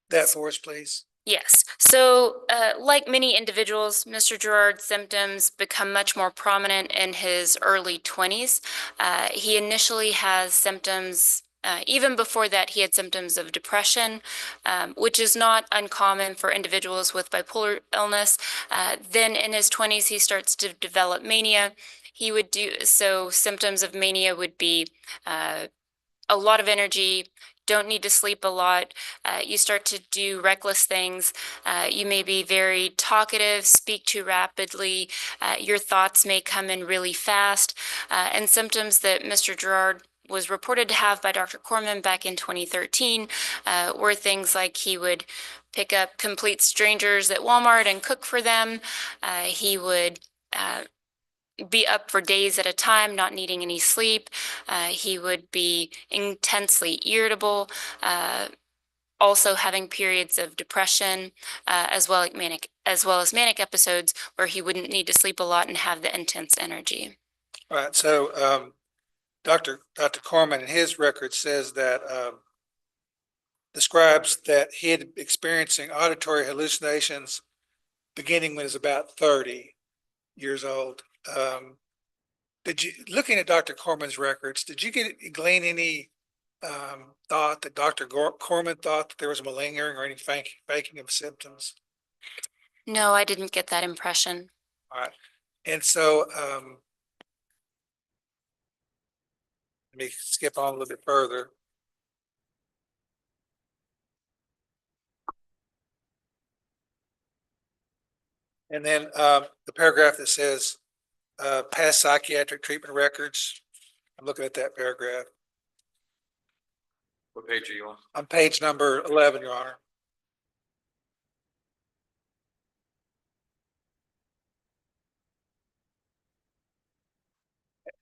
that for us, please? Yes. So like many individuals, Mr. Gerard's symptoms become much more prominent in his early 20s. He initially has symptoms, even before that, he had symptoms of depression, which is not uncommon for individuals with bipolar illness. Then in his 20s, he starts to develop mania. He would so symptoms of mania would be a lot of energy, don't need to sleep a lot. You start to do reckless things. You may be very talkative, speak too rapidly. Your thoughts may come in really fast. And symptoms that Mr. Gerard was reported to have by Dr. Corman back in 2013 were things like he would pick up complete strangers at Walmart and cook for them. He would be up for days at a time, not needing any sleep. He would be intensely irritable, also having periods of depression, as well as manic episodes where he wouldn't need to sleep a lot and have the intense energy. All right. So Dr. Corman in his record says that describes that he had experiencing auditory hallucinations beginning when he was about 30 years old. Looking at Dr. Corman's records, did you glean any thought that Dr. Corman thought that there was malingering or any faking of symptoms? No, I didn't get that impression. All right. And so let me skip on a little bit further. And then the paragraph that says past psychiatric treatment records. I'm looking at that paragraph. What page are you on? On page number 11, Your Honor.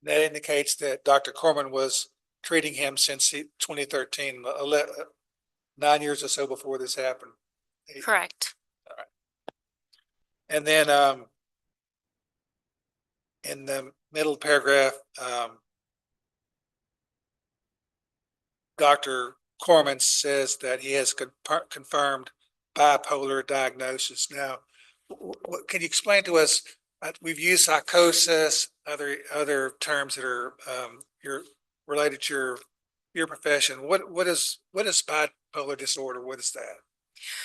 That indicates that Dr. Corman was treating him since 2013, 9 years or so before this happened. Correct. All right. And then in the middle paragraph, Dr. Corman says that he has confirmed bipolar diagnosis. Now, what can you explain to us? We've used psychosis, other terms that are related to your profession. What is bipolar disorder? What is that?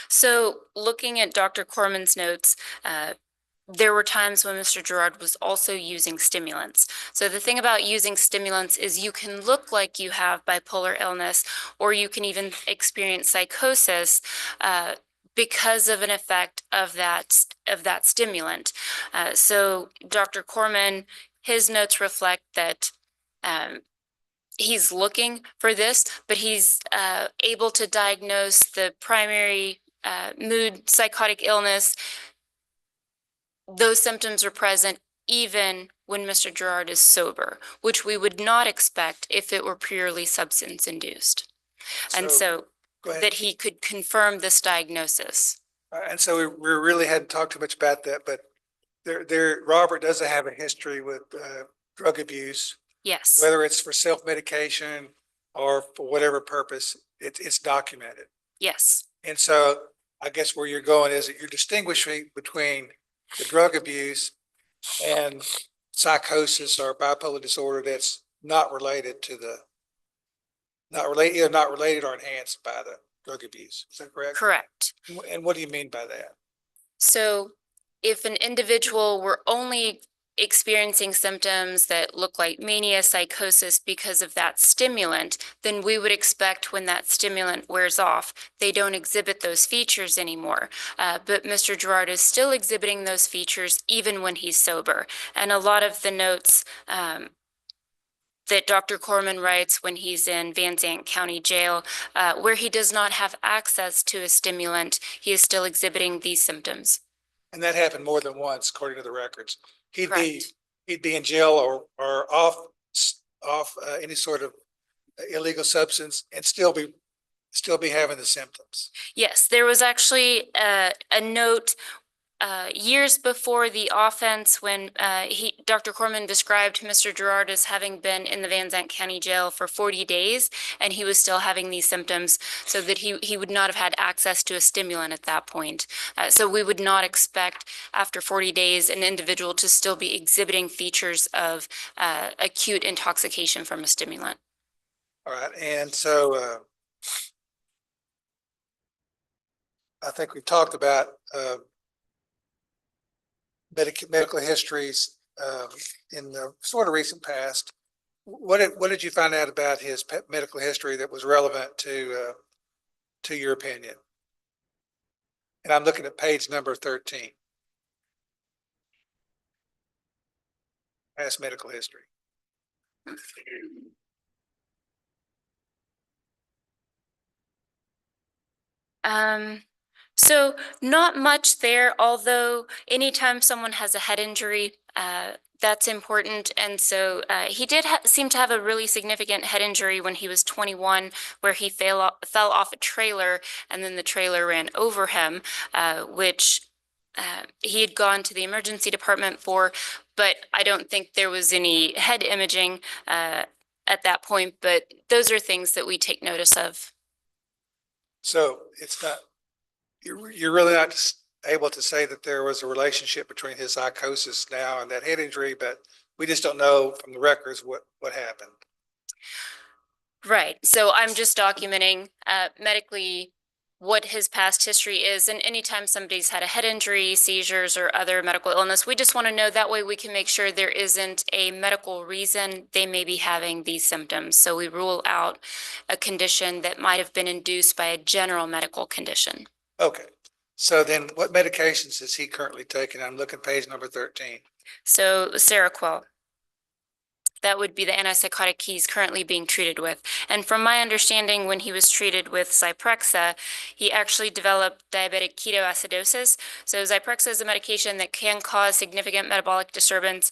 So looking at Dr. Corman's notes, there were times when Mr. Gerard was also using stimulants. So the thing about using stimulants is you can look like you have bipolar illness, or you can even experience psychosis because of an effect of that stimulant. So Dr. Corman, his notes reflect that he's looking for this, but he's able to diagnose the primary mood psychotic illness. Those symptoms are present even when Mr. Gerard is sober, which we would not expect if it were purely substance induced. And so Go ahead. that he could confirm this diagnosis. And so we really hadn't talked too much about that, but Robert doesn't have a history with drug abuse, Yes, whether it's for self-medication or for whatever purpose, it's documented. yes, And so I guess where you're going is that you're distinguishing between the drug abuse and psychosis or bipolar disorder that's not related to either not related or enhanced by the drug abuse. Is that correct? correct. And what do you mean by that? So if an individual were only experiencing symptoms that look like mania, psychosis because of that stimulant, then we would expect when that stimulant wears off, they don't exhibit those features anymore. But Mr. Gerard is still exhibiting those features even when he's sober. And a lot of the notes that Dr. Corman writes when he's in Van Zandt County Jail, where he does not have access to a stimulant, he is still exhibiting these symptoms. And that happened more than once, according to the records. He'd Correct. be in jail or off any sort of illegal substance and still be having the symptoms. Yes, there was actually a note years before the offense when Dr. Corman described Mr. Gerard as having been in the Van Zandt County Jail for 40 days, and he was still having these symptoms, so that he would not have had access to a stimulant at that point. So we would not expect after 40 days an individual to still be exhibiting features of acute intoxication from a stimulant. All right, and so I think we've talked about medical histories in the sort of recent past. What did you find out about his medical history that was relevant to your opinion? And I'm looking at page number 13. Past medical history. So not much there, although anytime someone has a head injury, that's important. And so he did seem to have a really significant head injury when he was 21, where he fell off a trailer and then the trailer ran over him, which he had gone to the emergency department for, but I don't think there was any head imaging at that point. But those are things that we take notice of. So it's not, you're really not able to say that there was a relationship between his psychosis now and that head injury, but we just don't know from the records what happened. Right. So I'm just documenting medically what his past history is. And anytime somebody's had a head injury, seizures, or other medical illness, we just want to know, that way we can make sure there isn't a medical reason they may be having these symptoms. So we rule out a condition that might have been induced by a general medical condition. Okay. So then what medications is he currently taking? I'm looking at page number 13. So Seroquel. That would be the antipsychotic he's currently being treated with. And from my understanding, when he was treated with Zyprexa, he actually developed diabetic ketoacidosis. So Zyprexa is a medication that can cause significant metabolic disturbance.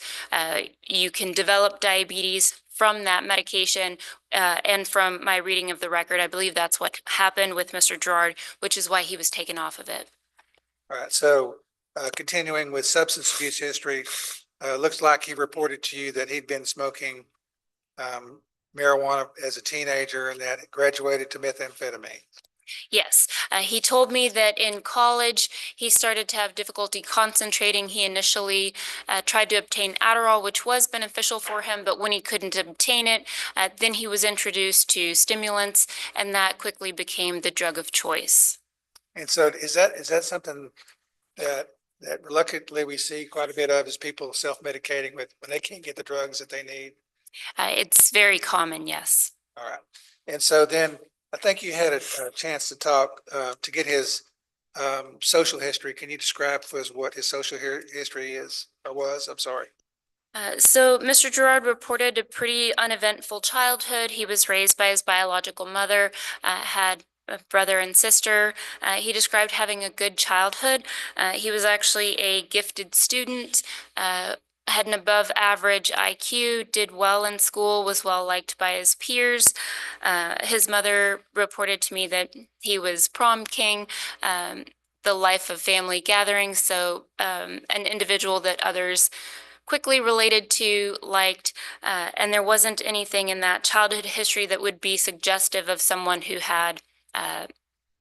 You can develop diabetes from that medication. And from my reading of the record, I believe that's what happened with Mr. Gerard, which is why he was taken off of it. All right. So continuing with substance abuse history, looks like he reported to you that he'd been smoking marijuana as a teenager and that it graduated to methamphetamine. Yes, he told me that in college, he started to have difficulty concentrating. He initially tried to obtain Adderall, which was beneficial for him, but when he couldn't obtain it, then he was introduced to stimulants, and that quickly became the drug of choice. And so is that something that reluctantly we see quite a bit of, is people self-medicating when they can't get the drugs that they need? It's very common, yes. All right. And so then I think you had a chance to talk, to get his social history. Can you describe for us what his social history is or was? I'm sorry. So Mr. Gerard reported a pretty uneventful childhood. He was raised by his biological mother, had a brother and sister. He described having a good childhood. He was actually a gifted student, had an above average IQ, did well in school, was well liked by his peers. His mother reported to me that he was prom king, the life of family gatherings, so an individual that others quickly related to, liked, and there wasn't anything in that childhood history that would be suggestive of someone who had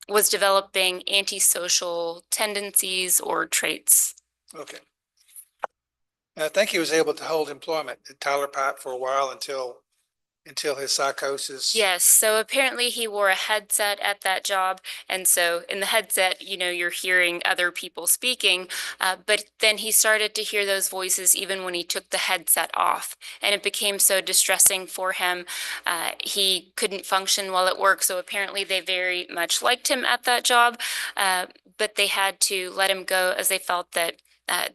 was developing antisocial tendencies or traits. Okay. And I think he was able to hold employment at Tyler Pipe for a while until his psychosis. Yes, so apparently he wore a headset at that job, and so in the headset, you know, you're hearing other people speaking, but then he started to hear those voices even when he took the headset off, and it became so distressing for him. He couldn't function while at work, so apparently they very much liked him at that job, but they had to let him go as they felt that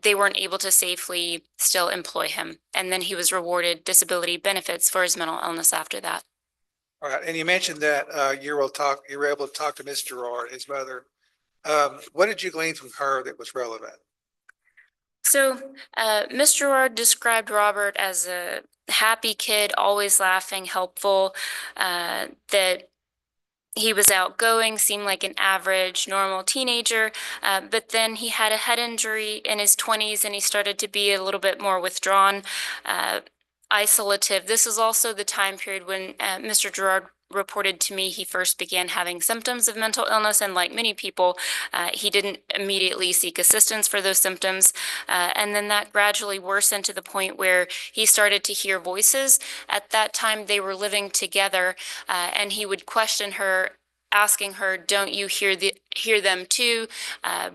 they weren't able to safely still employ him. And then he was rewarded disability benefits for his mental illness after that. All right. And you mentioned that you were able to talk to Miss Gerard, his mother. What did you glean from her that was relevant? So Mr. Gerard described Robert as a happy kid, always laughing, helpful, that he was outgoing, seemed like an average, normal teenager, but then he had a head injury in his 20s and he started to be a little bit more withdrawn, isolative. This is also the time period when Mr. Gerard reported to me he first began having symptoms of mental illness, and like many people, he didn't immediately seek assistance for those symptoms, and then that gradually worsened to the point where he started to hear voices. At that time, they were living together, and he would question her, asking her, don't you hear them too?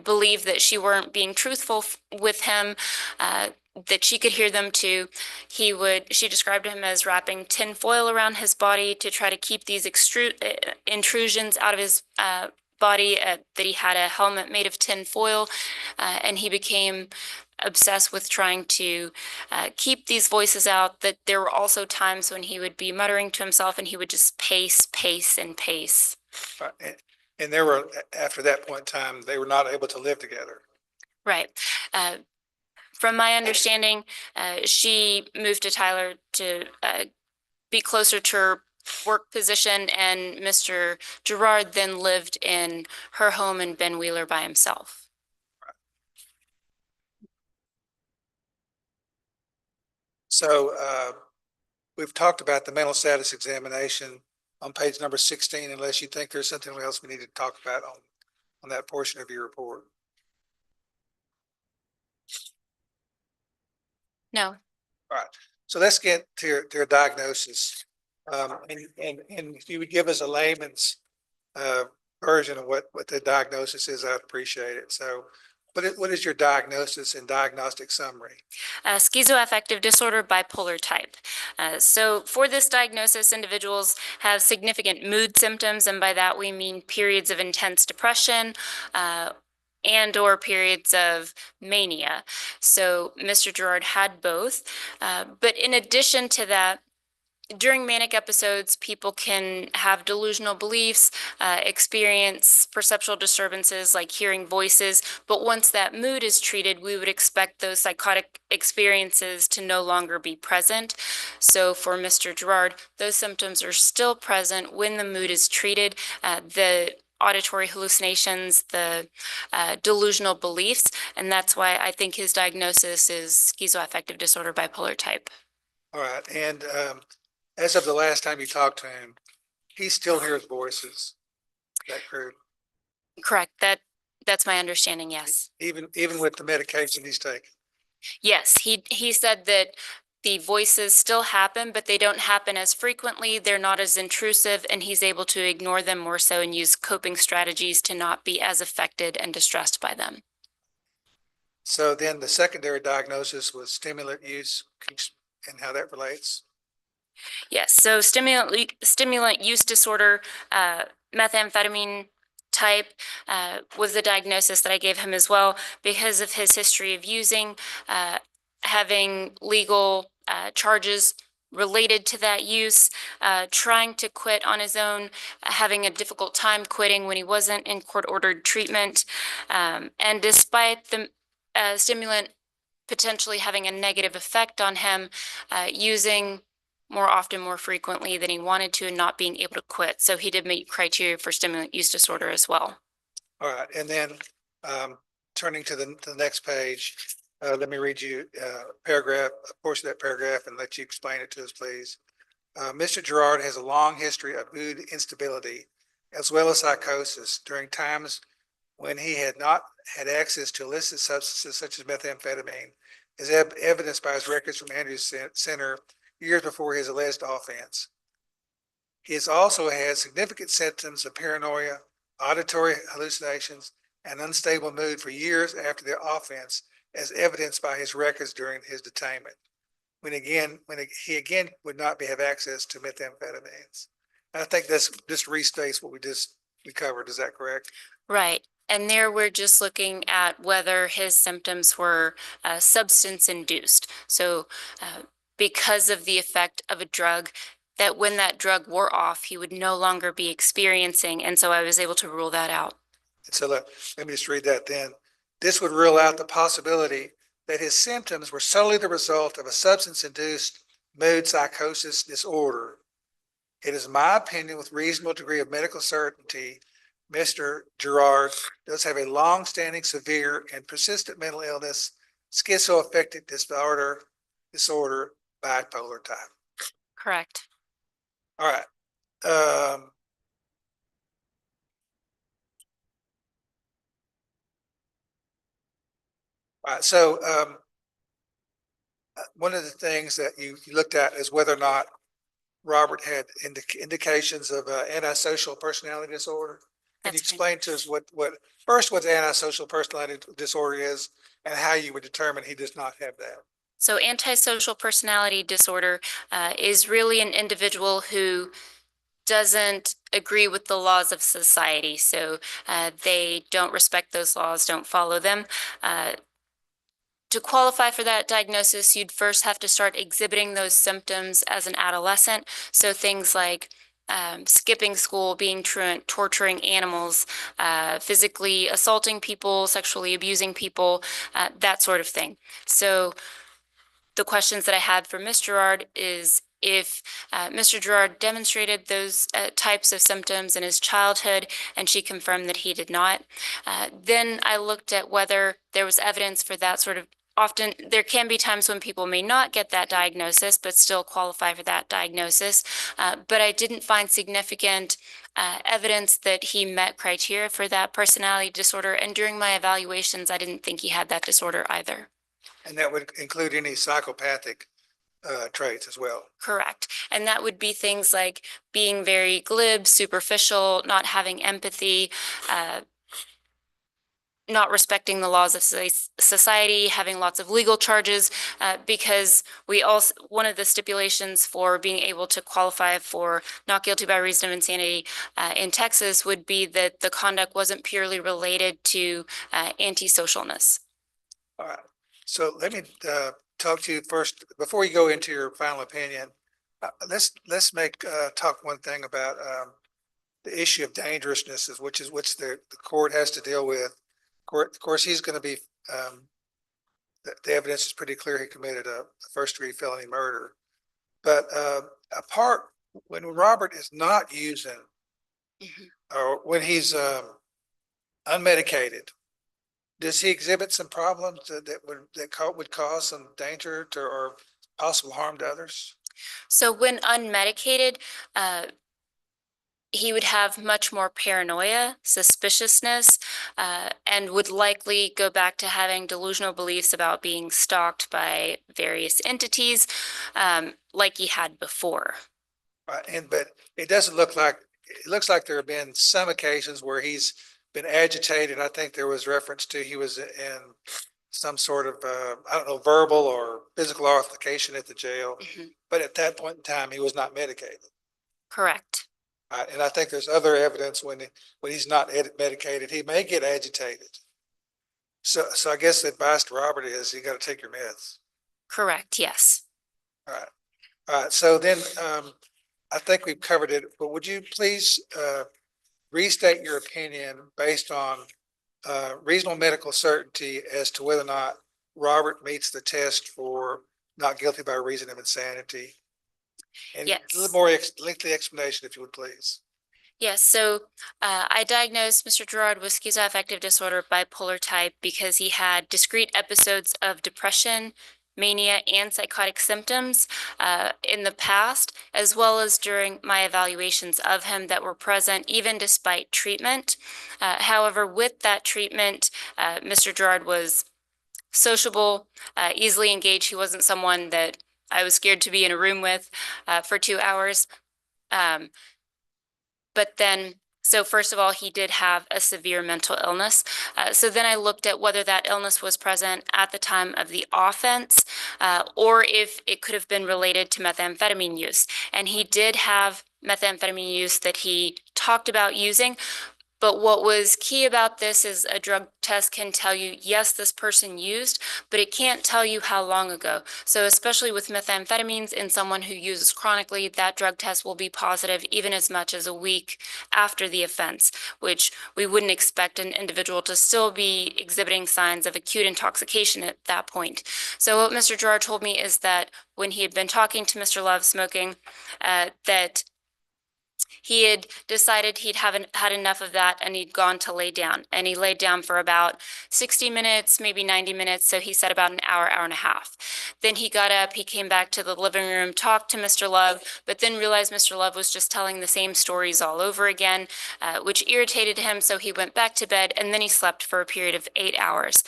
Believe that she weren't being truthful with him, that she could hear them too. She described him as wrapping tin foil around his body to try to keep these intrusions out of his body, that he had a helmet made of tin foil, and he became obsessed with trying to keep these voices out. That there were also times when he would be muttering to himself and he would just pace, and pace. And there were, after that point in time, they were not able to live together. Right. From my understanding, she moved to Tyler to be closer to her work position, and Mr. Gerard then lived in her home in Ben Wheeler by himself. So we've talked about the mental status examination on page number 16, unless you think there's something else we need to talk about on that portion of your report. No. All right. So let's get to your diagnosis. And if you would give us a layman's version of what the diagnosis is, I'd appreciate it. So what is your diagnosis and diagnostic summary? Schizoaffective disorder, bipolar type. So for this diagnosis, individuals have significant mood symptoms, and by that we mean periods of intense depression, and or periods of mania. So Mr. Gerard had both. But in addition to that, during manic episodes, people can have delusional beliefs, experience perceptual disturbances like hearing voices. But once that mood is treated, we would expect those psychotic experiences to no longer be present. So for Mr. Gerard, those symptoms are still present when the mood is treated. The auditory hallucinations, the delusional beliefs, and that's why I think his diagnosis is schizoaffective disorder, bipolar type. All right. And as of the last time you talked to him, he still hears voices. Is that correct? Correct. That's my understanding, yes. Even with the medication he's taking? Yes, he said that the voices still happen, but they don't happen as frequently. They're not as intrusive, and he's able to ignore them more so and use coping strategies to not be as affected and distressed by them. So then the secondary diagnosis was stimulant use and how that relates. Yes, so stimulant use disorder, methamphetamine type was the diagnosis that I gave him as well because of his history of using, having legal charges related to that use, trying to quit on his own, having a difficult time quitting when he wasn't in court-ordered treatment. And despite the stimulant potentially having a negative effect on him, using more often, more frequently than he wanted to, and not being able to quit. So he did meet criteria for stimulant use disorder as well. All right, and then turning to the next page, let me read you a portion of that paragraph and let you explain it to us, please. Mr. Gerard has a long history of mood instability as well as psychosis during times when he had not had access to illicit substances such as methamphetamine, as evidenced by his records from Andrews Center years before his alleged offense. He has also had significant symptoms of paranoia, auditory hallucinations, and unstable mood for years after the offense, as evidenced by his records during his detainment, when he again would not have access to methamphetamines. And I think this restates what we covered. Is that correct? Right. And there we're just looking at whether his symptoms were substance induced. So because of the effect of a drug, that when that drug wore off, he would no longer be experiencing. And so I was able to rule that out. So let me just read that then. This would rule out the possibility that his symptoms were solely the result of a substance-induced mood psychosis disorder. It is my opinion, with reasonable degree of medical certainty, Mr. Gerard does have a long-standing, severe, and persistent mental illness, schizoaffective disorder, bipolar type. Correct. All right. All right, so one of the things that you looked at is whether or not Robert had indications of antisocial personality disorder. Can you explain to us what antisocial personality disorder is and how you would determine he does not have that? So antisocial personality disorder is really an individual who doesn't agree with the laws of society. So they don't respect those laws, don't follow them. To qualify for that diagnosis, you'd first have to start exhibiting those symptoms as an adolescent. So things like skipping school, being truant, torturing animals, physically assaulting people, sexually abusing people, that sort of thing. So the questions that I had for Ms. Gerard is if Mr. Gerard demonstrated those types of symptoms in his childhood, and she confirmed that he did not. Then I looked at whether there was evidence for that sort of. Often there can be times when people may not get that diagnosis, but still qualify for that diagnosis. But I didn't find significant evidence that he met criteria for that personality disorder. And during my evaluations, I didn't think he had that disorder either. And that would include any psychopathic traits as well. Correct. And that would be things like being very glib, superficial, not having empathy, not respecting the laws of society, having lots of legal charges, because one of the stipulations for being able to qualify for not guilty by reason of insanity in Texas would be that the conduct wasn't purely related to antisocialness. All right. So let me talk to you first before you go into your final opinion. Let's talk one thing about the issue of dangerousness, which the court has to deal with. Of course, he's going to be. The evidence is pretty clear. He committed a first-degree felony murder. But when Robert is not using, or when he's unmedicated, does he exhibit some problems that would cause some danger to or possible harm to others? So when unmedicated, he would have much more paranoia, suspiciousness. and would likely go back to having delusional beliefs about being stalked by various entities, like he had before. Right, but it doesn't look like, it looks like there have been some occasions where he's been agitated. I think there was reference to he was in some sort of, I don't know, verbal or physical altercation at the jail. But at that point in time, he was not medicated. Correct. And I think there's other evidence when he's not medicated, he may get agitated. So I guess the advice to Robert is you got to take your meds. Correct. Yes. All right. All right. So then, I think we've covered it, but would you please, restate your opinion based on, reasonable medical certainty as to whether or not Robert meets the test for not guilty by reason of insanity? And yes. a little more lengthy explanation, if you would, please. Yes, so I diagnosed Mr. Gerard with schizoaffective disorder bipolar type because he had discrete episodes of depression, mania, and psychotic symptoms in the past, as well as during my evaluations of him that were present even despite treatment. However, with that treatment, Mr. Gerard was sociable, easily engaged. He wasn't someone that I was scared to be in a room with for 2 hours. But then, so first of all, he did have a severe mental illness. So then I looked at whether that illness was present at the time of the offense, or if it could have been related to methamphetamine use. And he did have methamphetamine use that he talked about using. But what was key about this is a drug test can tell you, yes, this person used, but it can't tell you how long ago. So especially with methamphetamines in someone who uses chronically, that drug test will be positive even as much as a week after the offense, which we wouldn't expect an individual to still be exhibiting signs of acute intoxication at that point. So what Mr. Gerard told me is that when he had been talking to Mr. Love smoking, that he had decided he'd had enough of that and he'd gone to lay down. And he laid down for about 60 minutes, maybe 90 minutes. So he said about an hour, hour and a half. Then he got up, he came back to the living room, talked to Mr. Love, but then realized Mr. Love was just telling the same stories all over again, which irritated him. So he went back to bed and then he slept for a period of 8 hours.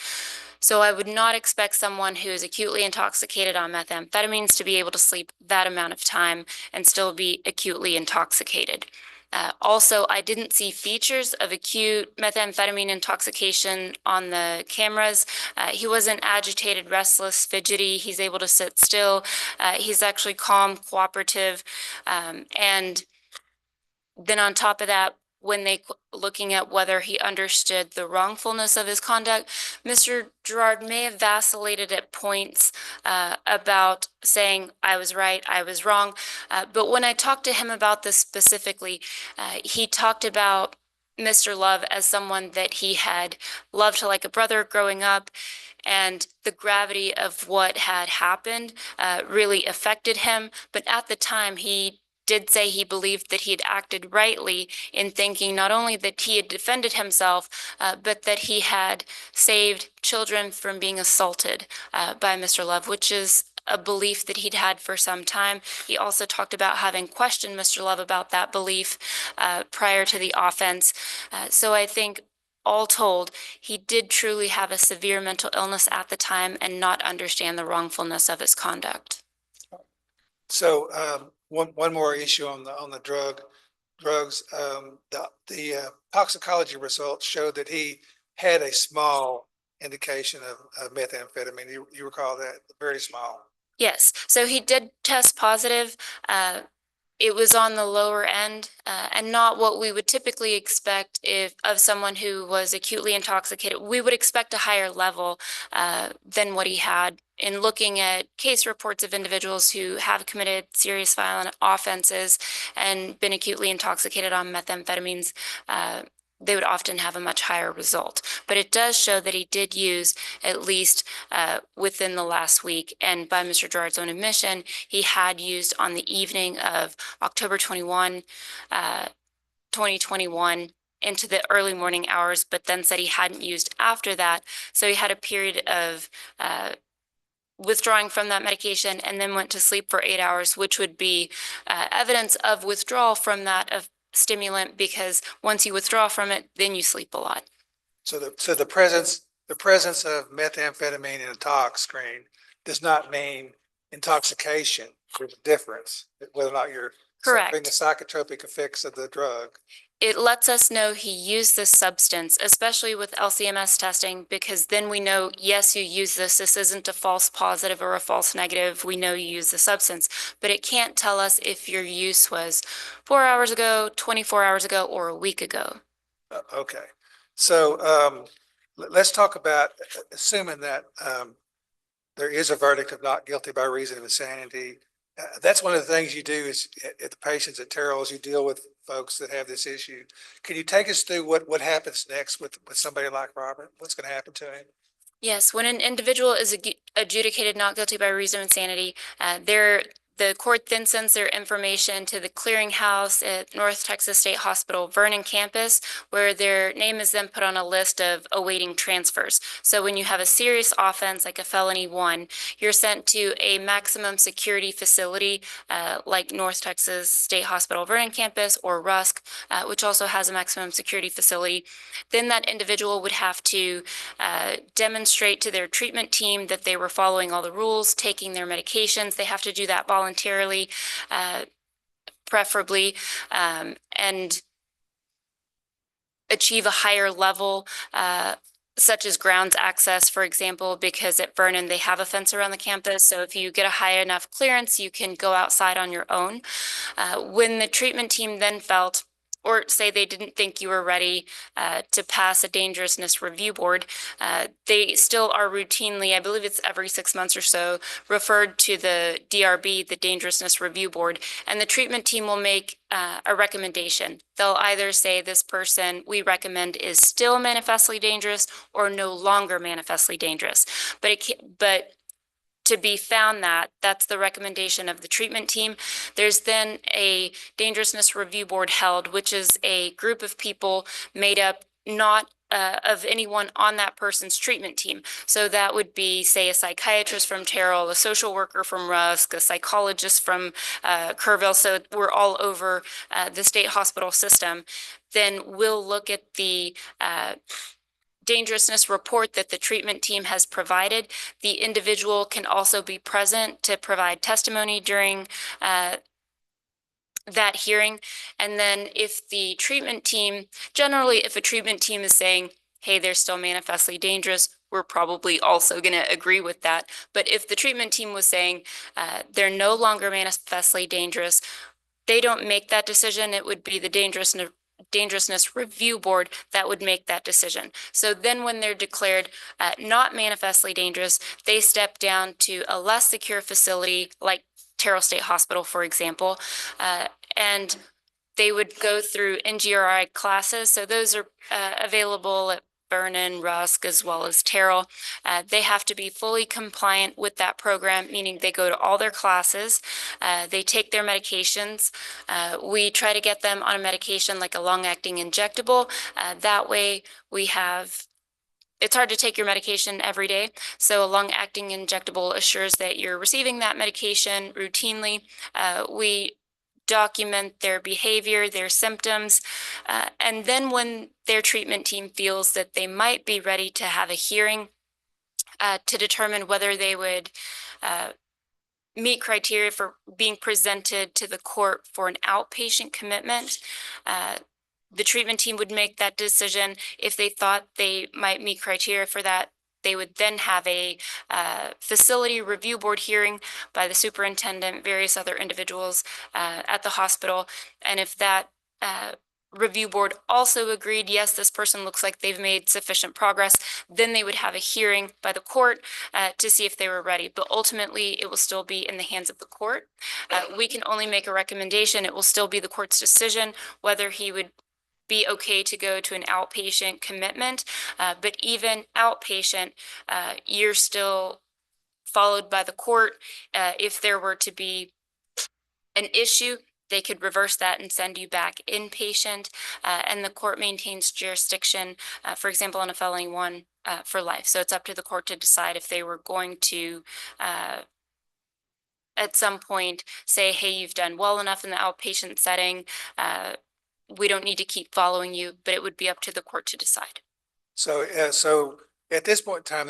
So I would not expect someone who is acutely intoxicated on methamphetamines to be able to sleep that amount of time and still be acutely intoxicated. Also, I didn't see features of acute methamphetamine intoxication on the cameras. He wasn't agitated, restless, fidgety. He's able to sit still. He's actually calm, cooperative. And then on top of that, when looking at whether he understood the wrongfulness of his conduct, Mr. Gerard may have vacillated at points about saying, I was right, I was wrong. But when I talked to him about this specifically, he talked about Mr. Love as someone that he had loved like a brother growing up, and the gravity of what had happened really affected him. But at the time, he did say he believed that he had acted rightly in thinking not only that he had defended himself, but that he had saved children from being assaulted by Mr. Love, which is a belief that he'd had for some time. He also talked about having questioned Mr. Love about that belief prior to the offense. So I think all told, he did truly have a severe mental illness at the time and not understand the wrongfulness of his conduct. So, one more issue on the drugs. The toxicology results showed that he had a small indication of methamphetamine. You recall that? Very small. Yes. So he did test positive. It was on the lower end and not what we would typically expect of someone who was acutely intoxicated. We would expect a higher level than what he had. In looking at case reports of individuals who have committed serious violent offenses and been acutely intoxicated on methamphetamines, they would often have a much higher result. But it does show that he did use at least within the last week. And by Mr. Gerard's own admission, he had used on the evening of October 21, 2021 into the early morning hours, but then said he hadn't used after that. So he had a period of withdrawing from that medication and then went to sleep for 8 hours, which would be evidence of withdrawal from that of stimulant, because once you withdraw from it, then you sleep a lot. So the presence of methamphetamine in a tox screen does not mean intoxication. There's a difference, whether or not you're suffering the psychotropic effects of the drug. It lets us know he used this substance, especially with LCMS testing, because then we know, yes, you use this. This isn't a false positive or a false negative. We know you use the substance, but it can't tell us if your use was 4 hours ago, 24 hours ago, or a week ago. Okay, so let's talk about assuming that there is a verdict of not guilty by reason of insanity. That's one of the things you do is at the patients at Terrell's, you deal with folks that have this issue. Can you take us through what happens next with somebody like Robert? What's going to happen to him? Yes, when an individual is adjudicated not guilty by reason of insanity, the court then sends their information to the clearinghouse at North Texas State Hospital Vernon campus, where their name is then put on a list of awaiting transfers. So when you have a serious offense like a felony 1, you're sent to a maximum security facility like North Texas State Hospital Vernon campus or Rusk, which also has a maximum security facility. Then that individual would have to demonstrate to their treatment team that they were following all the rules, taking their medications. They have to do that voluntarily, preferably, and achieve a higher level, such as grounds access, for example, because at Vernon, they have a fence around the campus. So if you get a high enough clearance, you can go outside on your own. When the treatment team then felt, or say they didn't think you were ready to pass a dangerousness review board, they still are routinely, I believe it's every 6 months or so, referred to the DRB, the Dangerousness Review Board, and the treatment team will make a recommendation. They'll either say this person we recommend is still manifestly dangerous or no longer manifestly dangerous. But to be found that's the recommendation of the treatment team. There's then a dangerousness review board held, which is a group of people made up not of anyone on that person's treatment team. So that would be, say, a psychiatrist from Terrell, a social worker from Rusk, a psychologist from Kerrville. So we're all over the state hospital system. Then we'll look at the dangerousness report that the treatment team has provided. The individual can also be present to provide testimony during that hearing. And then if the treatment team, generally if a treatment team is saying, hey, they're still manifestly dangerous, we're probably also going to agree with that. But if the treatment team was saying they're no longer manifestly dangerous, they don't make that decision. It would be the Dangerousness Review Board that would make that decision. So then when they're declared not manifestly dangerous, they step down to a less secure facility like Terrell State Hospital, for example, and they would go through NGRI classes. So those are available at Vernon, Rusk, as well as Terrell. They have to be fully compliant with that program, meaning they go to all their classes, they take their medications. We try to get them on a medication like a long-acting injectable. That way we have, it's hard to take your medication every day. So a long-acting injectable assures that you're receiving that medication routinely. We document their behavior, their symptoms, and then when their treatment team feels that they might be ready to have a hearing to determine whether they would meet criteria for being presented to the court for an outpatient commitment, the treatment team would make that decision. If they thought they might meet criteria for that, they would then have a facility review board hearing by the superintendent, various other individuals at the hospital. And if that review board also agreed, yes, this person looks like they've made sufficient progress, then they would have a hearing by the court to see if they were ready. But ultimately, it will still be in the hands of the court. We can only make a recommendation. It will still be the court's decision whether he would be okay to go to an outpatient commitment, but even outpatient, you're still followed by the court. If there were to be an issue, they could reverse that and send you back inpatient, and the court maintains jurisdiction, for example, on a felony 1 for life. So it's up to the court to decide if they were going to at some point say, hey, you've done well enough in the outpatient setting, we don't need to keep following you, but it would be up to the court to decide. So at this point in time,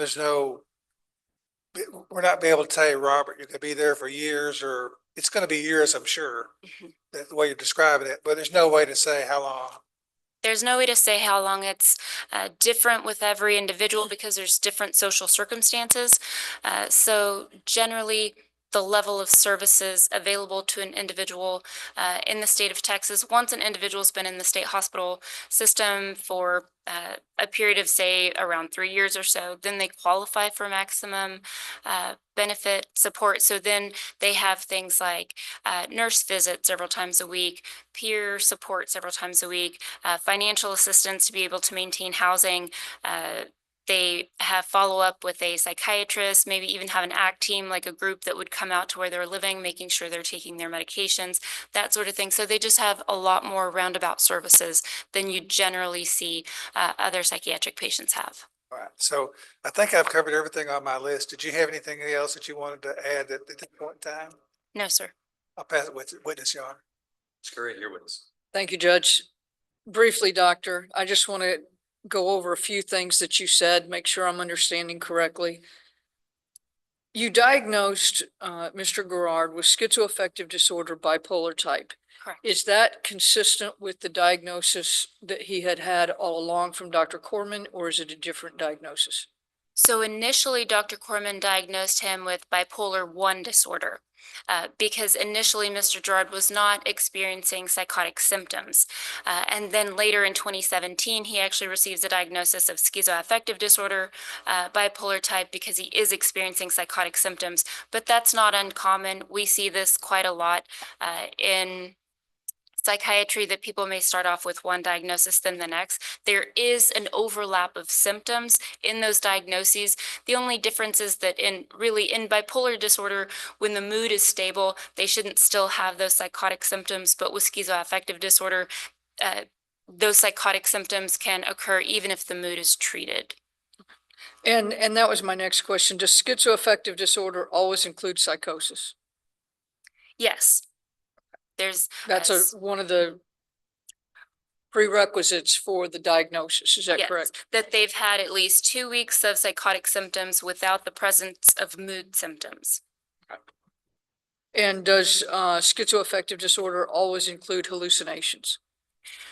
we're not be able to tell you, Robert, you could be there for years, or it's gonna be years, I'm sure. The way you're describing it, but there's no way to say how long. There's no way to say how long. It's different with every individual because there's different social circumstances. So generally, the level of services available to an individual in the state of Texas, once an individual's been in the state hospital system for a period of, say, around 3 years or so, then they qualify for maximum benefit support. So then they have things like nurse visits several times a week, peer support several times a week, financial assistance to be able to maintain housing. They have follow-up with a psychiatrist, maybe even have an ACT team, like a group that would come out to where they're living, making sure they're taking their medications, that sort of thing. So they just have a lot more roundabout services than you generally see other psychiatric patients have. All right, so I think I've covered everything on my list. Did you have anything else that you wanted to add at this point in time? No, sir. I'll pass it with witness, Your Honor. It's great. Your witness. Thank you, Judge. Briefly, Doctor, I just want to go over a few things that you said, make sure I'm understanding correctly. You diagnosed Mr. Gerard with schizoaffective disorder, bipolar type. Correct. Is that consistent with the diagnosis that he had had all along from Dr. Corman, or is it a different diagnosis? So initially, Dr. Corman diagnosed him with bipolar 1 disorder because initially Mr. Gerard was not experiencing psychotic symptoms. And then later in 2017, he actually receives a diagnosis of schizoaffective disorder, bipolar type, because he is experiencing psychotic symptoms. But that's not uncommon. We see this quite a lot in psychiatry, that people may start off with one diagnosis, then the next. There is an overlap of symptoms in those diagnoses. The only difference is that in bipolar disorder, when the mood is stable, they shouldn't still have those psychotic symptoms. But with schizoaffective disorder, those psychotic symptoms can occur even if the mood is treated. And that was my next question. Does schizoaffective disorder always include psychosis? Yes. That's one of the prerequisites for the diagnosis. Is that correct? That they've had at least 2 weeks of psychotic symptoms without the presence of mood symptoms. And does schizoaffective disorder always include hallucinations?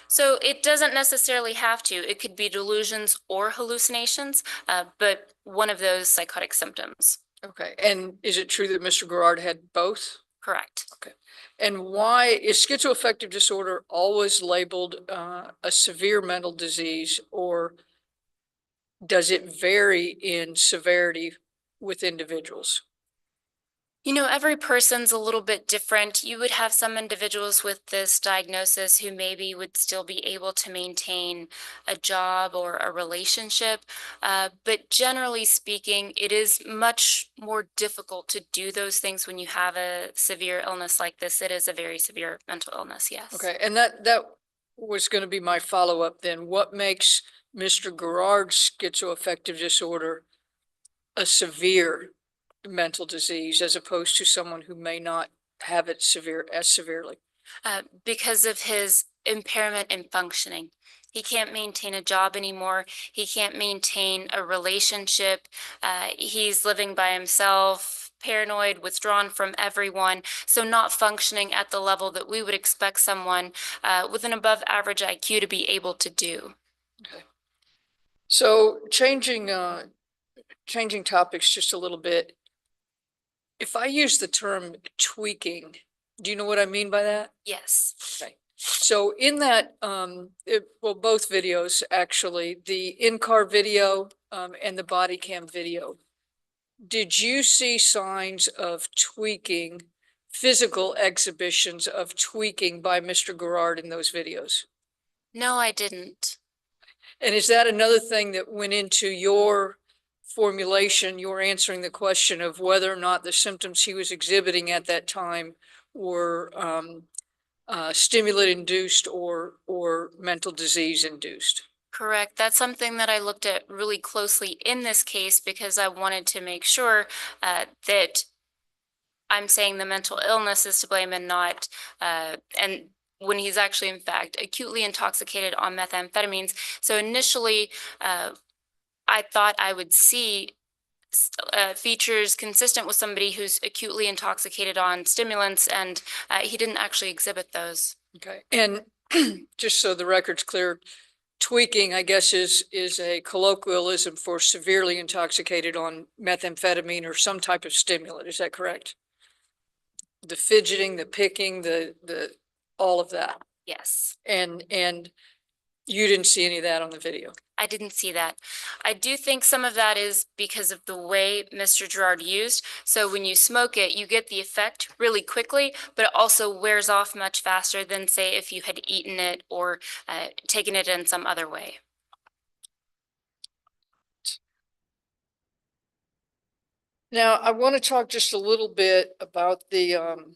So it doesn't necessarily have to. It could be delusions or hallucinations, but one of those psychotic symptoms. Okay. And is it true that Mr. Gerard had both? Correct. Okay. And why is schizoaffective disorder always labeled a severe mental disease, or does it vary in severity with individuals? You know, every person's a little bit different. You would have some individuals with this diagnosis who maybe would still be able to maintain a job or a relationship. But generally speaking, it is much more difficult to do those things when you have a severe illness like this. It is a very severe mental illness, yes. Okay, and that was going to be my follow-up then. What makes Mr. Gerard's schizoaffective disorder a severe mental disease as opposed to someone who may not have it severely? Because of his impairment in functioning. He can't maintain a job anymore. He can't maintain a relationship. He's living by himself, paranoid, withdrawn from everyone, so not functioning at the level that we would expect someone with an above average IQ to be able to do. Okay. So changing topics just a little bit. If I use the term tweaking, do you know what I mean by that? Yes. Okay. So in that, both videos, actually, the in-car video and the body cam video, did you see signs of tweaking, physical exhibitions of tweaking by Mr. Gerard in those videos? No, I didn't. And is that another thing that went into your formulation, you're answering the question of whether or not the symptoms he was exhibiting at that time were stimulant induced or mental disease induced? Correct. That's something that I looked at really closely in this case because I wanted to make sure that I'm saying the mental illness is to blame and not, and when he's actually, in fact, acutely intoxicated on methamphetamines. So initially, I thought I would see features consistent with somebody who's acutely intoxicated on stimulants, and he didn't actually exhibit those. Okay, and just so the record's clear, tweaking, I guess, is a colloquialism for severely intoxicated on methamphetamine or some type of stimulant. Is that correct? The fidgeting, the picking, all of that. Yes. And you didn't see any of that on the video? I didn't see that. I do think some of that is because of the way Mr. Gerard used. So when you smoke it, you get the effect really quickly, but it also wears off much faster than, say, if you had eaten it or taken it in some other way. Now, I want to talk just a little bit about the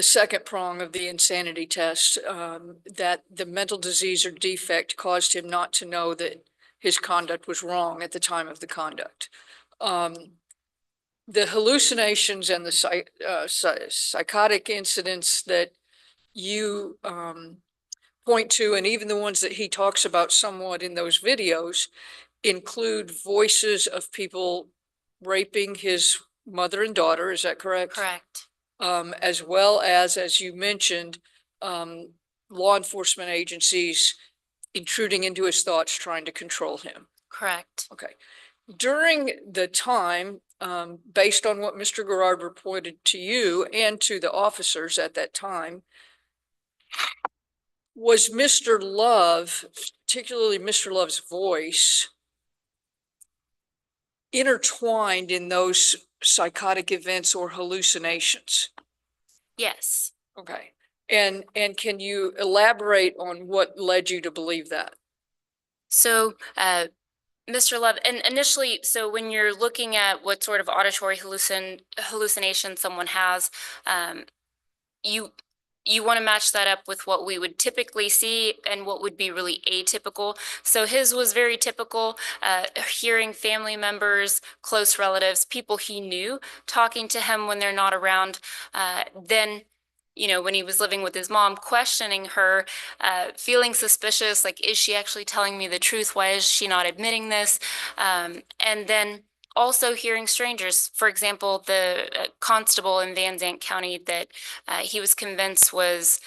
second prong of the insanity test, that the mental disease or defect caused him not to know that his conduct was wrong at the time of the conduct. The hallucinations and the psychotic incidents that you point to, and even the ones that he talks about somewhat in those videos, include voices of people raping his mother and daughter. Is that correct? Correct. As well as you mentioned, law enforcement agencies intruding into his thoughts, trying to control him. Correct. Okay. During the time, based on what Mr. Gerard reported to you and to the officers at that time, was Mr. Love, particularly Mr. Love's voice, intertwined in those psychotic events or hallucinations? Yes. Okay. And can you elaborate on what led you to believe that? So, Mr. Love, and initially, so when you're looking at what sort of auditory hallucination someone has, you want to match that up with what we would typically see and what would be really atypical. So his was very typical, hearing family members, close relatives, people he knew talking to him when they're not around. Then, you know, when he was living with his mom, questioning her, feeling suspicious, like, is she actually telling me the truth? Why is she not admitting this? And then also hearing strangers. For example, the constable in Van Zandt County that he was convinced was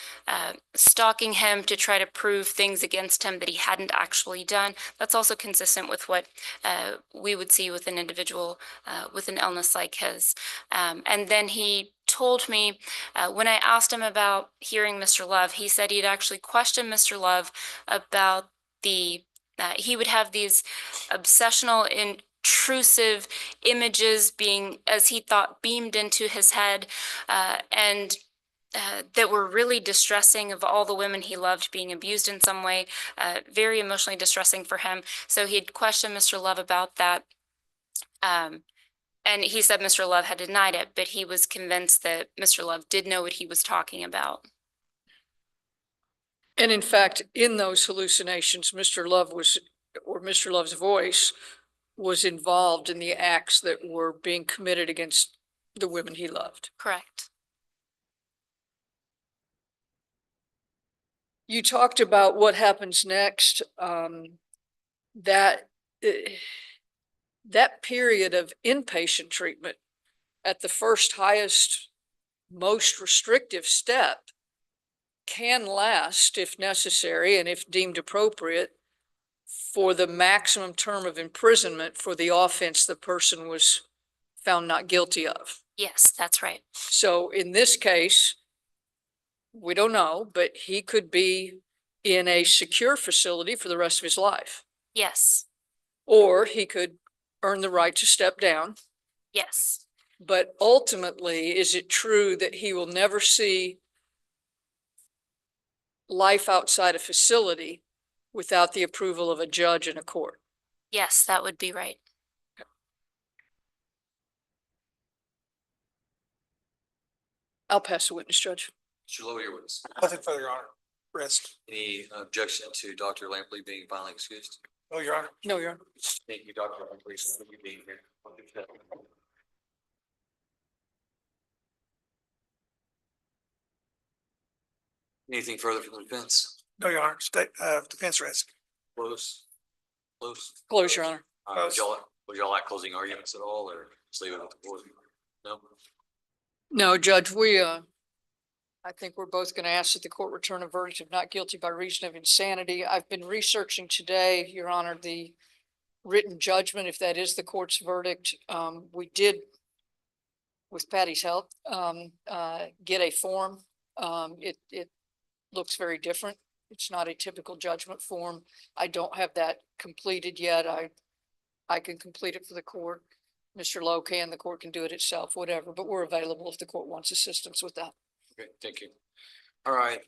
stalking him to try to prove things against him that he hadn't actually done. That's also consistent with what we would see with an individual with an illness like his. And then he told me when I asked him about hearing Mr. Love, he said he'd actually questioned Mr. Love about he would have these obsessional intrusive images being, as he thought, beamed into his head, and that were really distressing, of all the women he loved being abused in some way, very emotionally distressing for him. So he'd questioned Mr. Love about that. And he said Mr. Love had denied it, but he was convinced that Mr. Love did know what he was talking about. And in fact, in those hallucinations, Mr. Love's voice was involved in the acts that were being committed against the women he loved. Correct. You talked about what happens next. That period of inpatient treatment at the first highest, most restrictive step can last, if necessary and if deemed appropriate, for the maximum term of imprisonment for the offense the person was found not guilty of. Yes, that's right. So in this case, we don't know, but he could be in a secure facility for the rest of his life. Yes. Or he could earn the right to step down. Yes. But ultimately, is it true that he will never see life outside a facility without the approval of a judge and a court? Yes, that would be right. I'll pass the witness, Judge. Mr. Lowe, your witness. Nothing further, Your Honor. Rest. Any objection to Dr. Lampley being finally excused? No, Your Honor. No, Your Honor. Thank you, Dr. Lampley, for being here. Anything further from the defense? No, Your Honor. Defense rest. Close. close? Close, Your Honor. Would y'all like closing arguments at all, or just leave it with the board? No? No, Judge, I think we're both going to ask that the court return a verdict of not guilty by reason of insanity. I've been researching today, Your Honor, the written judgment, if that is the court's verdict. We did, with Patty's help, get a form. It looks very different. It's not a typical judgment form. I don't have that completed yet. I can complete it for the court. Mr. Lowe can, the court can do it itself, whatever, but we're available if the court wants assistance with that. Okay, thank you. All right,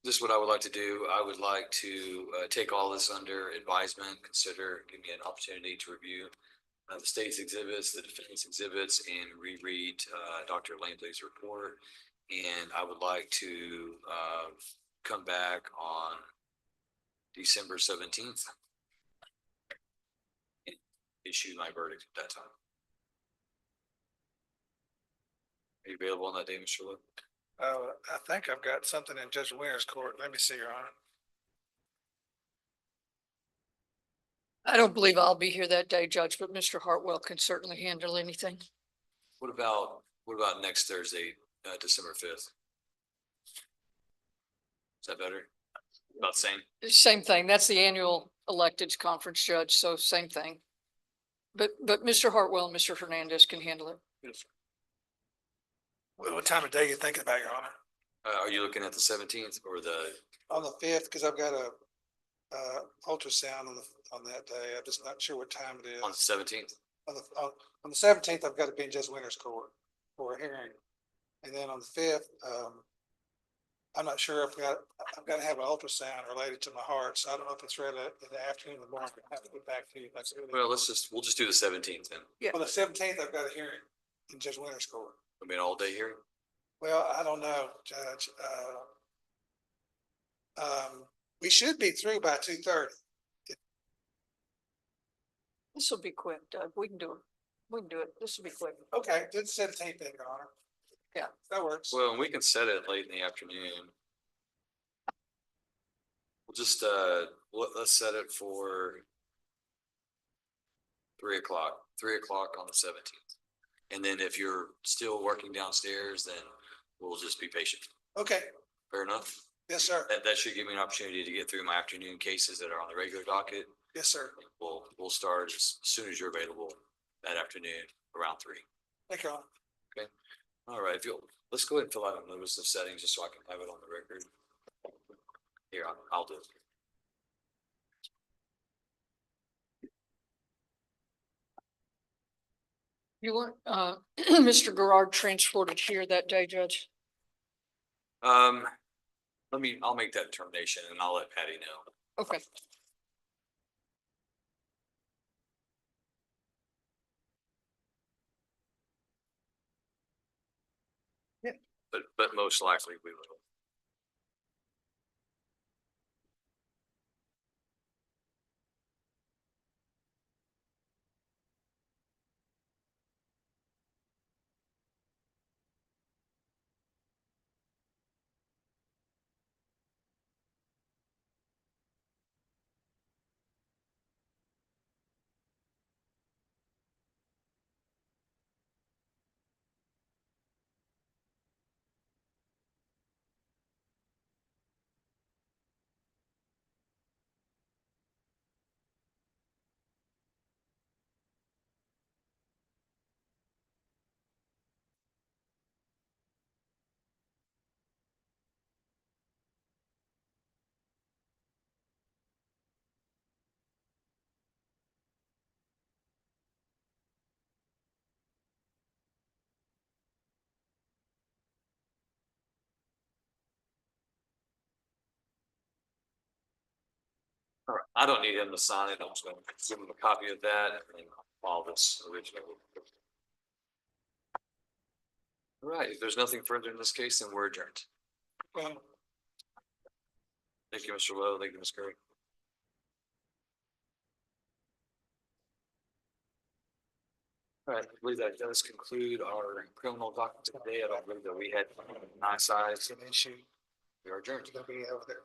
this is what I would like to do. I would like to take all this under advisement, give me an opportunity to review the state's exhibits, the defense exhibits, and reread Dr. Lampley's report. And I would like to come back on December 17th and issue my verdict at that time. Are you available on that day, Mr. Lowe? I think I've got something in Judge Winter's court. Let me see, Your Honor. I don't believe I'll be here that day, Judge, but Mr. Hartwell can certainly handle anything. What about next Thursday, December 5th? Is that better? About the same? Same thing. That's the annual electeds conference, Judge, so same thing. But Mr. Hartwell and Mr. Hernandez can handle it. Yes. What time of day are you thinking about, Your Honor? Are you looking at the 17th or the? On the 5th, because I've got a ultrasound on that day. I'm just not sure what time it is. On the 17th? On the 17th, I've got to be in Judge Winter's court for a hearing. And then on the 5th, I'm not sure I've got to have an ultrasound related to my heart. So I don't know if it's ready in the afternoon or the morning. I have to get back to you. Well, we'll just do the 17th then. Yeah. On the 17th, I've got a hearing in Judge Winter's court. I mean, all day hearing? Well, I don't know, Judge. We should be through by 2:30. This will be quick, Doug. We can do it. We can do it. This will be quick. Okay, do the 17th then, Your Honor. Yeah. That works. Well, we can set it late in the afternoon. We'll just, let's set it for 3 o'clock, 3 o'clock on the 17th. And then if you're still working downstairs, then we'll just be patient. Okay. Fair enough? Yes, sir. That should give me an opportunity to get through my afternoon cases that are on the regular docket. Yes, sir. We'll start as soon as you're available that afternoon around 3. Thank you, Your Honor. Okay. All right. Let's go ahead and fill out a notice of settings just so I can have it on the record. Here, I'll do it. You want, Mr. Gerard transported here that day, Judge? I'll make that determination and I'll let Patty know. Okay. Yeah. But most likely we will. All right, I don't need him to sign it. I'm just going to give him a copy of that and all this original. All right, if there's nothing further in this case, then we're adjourned. Well, Thank you, Mr. Lowe. Thank you, Ms. Curry. All right, I believe that does conclude our criminal docket today. I don't believe that we had 9 sides. it's an issue. We are adjourned. It's gonna be over there.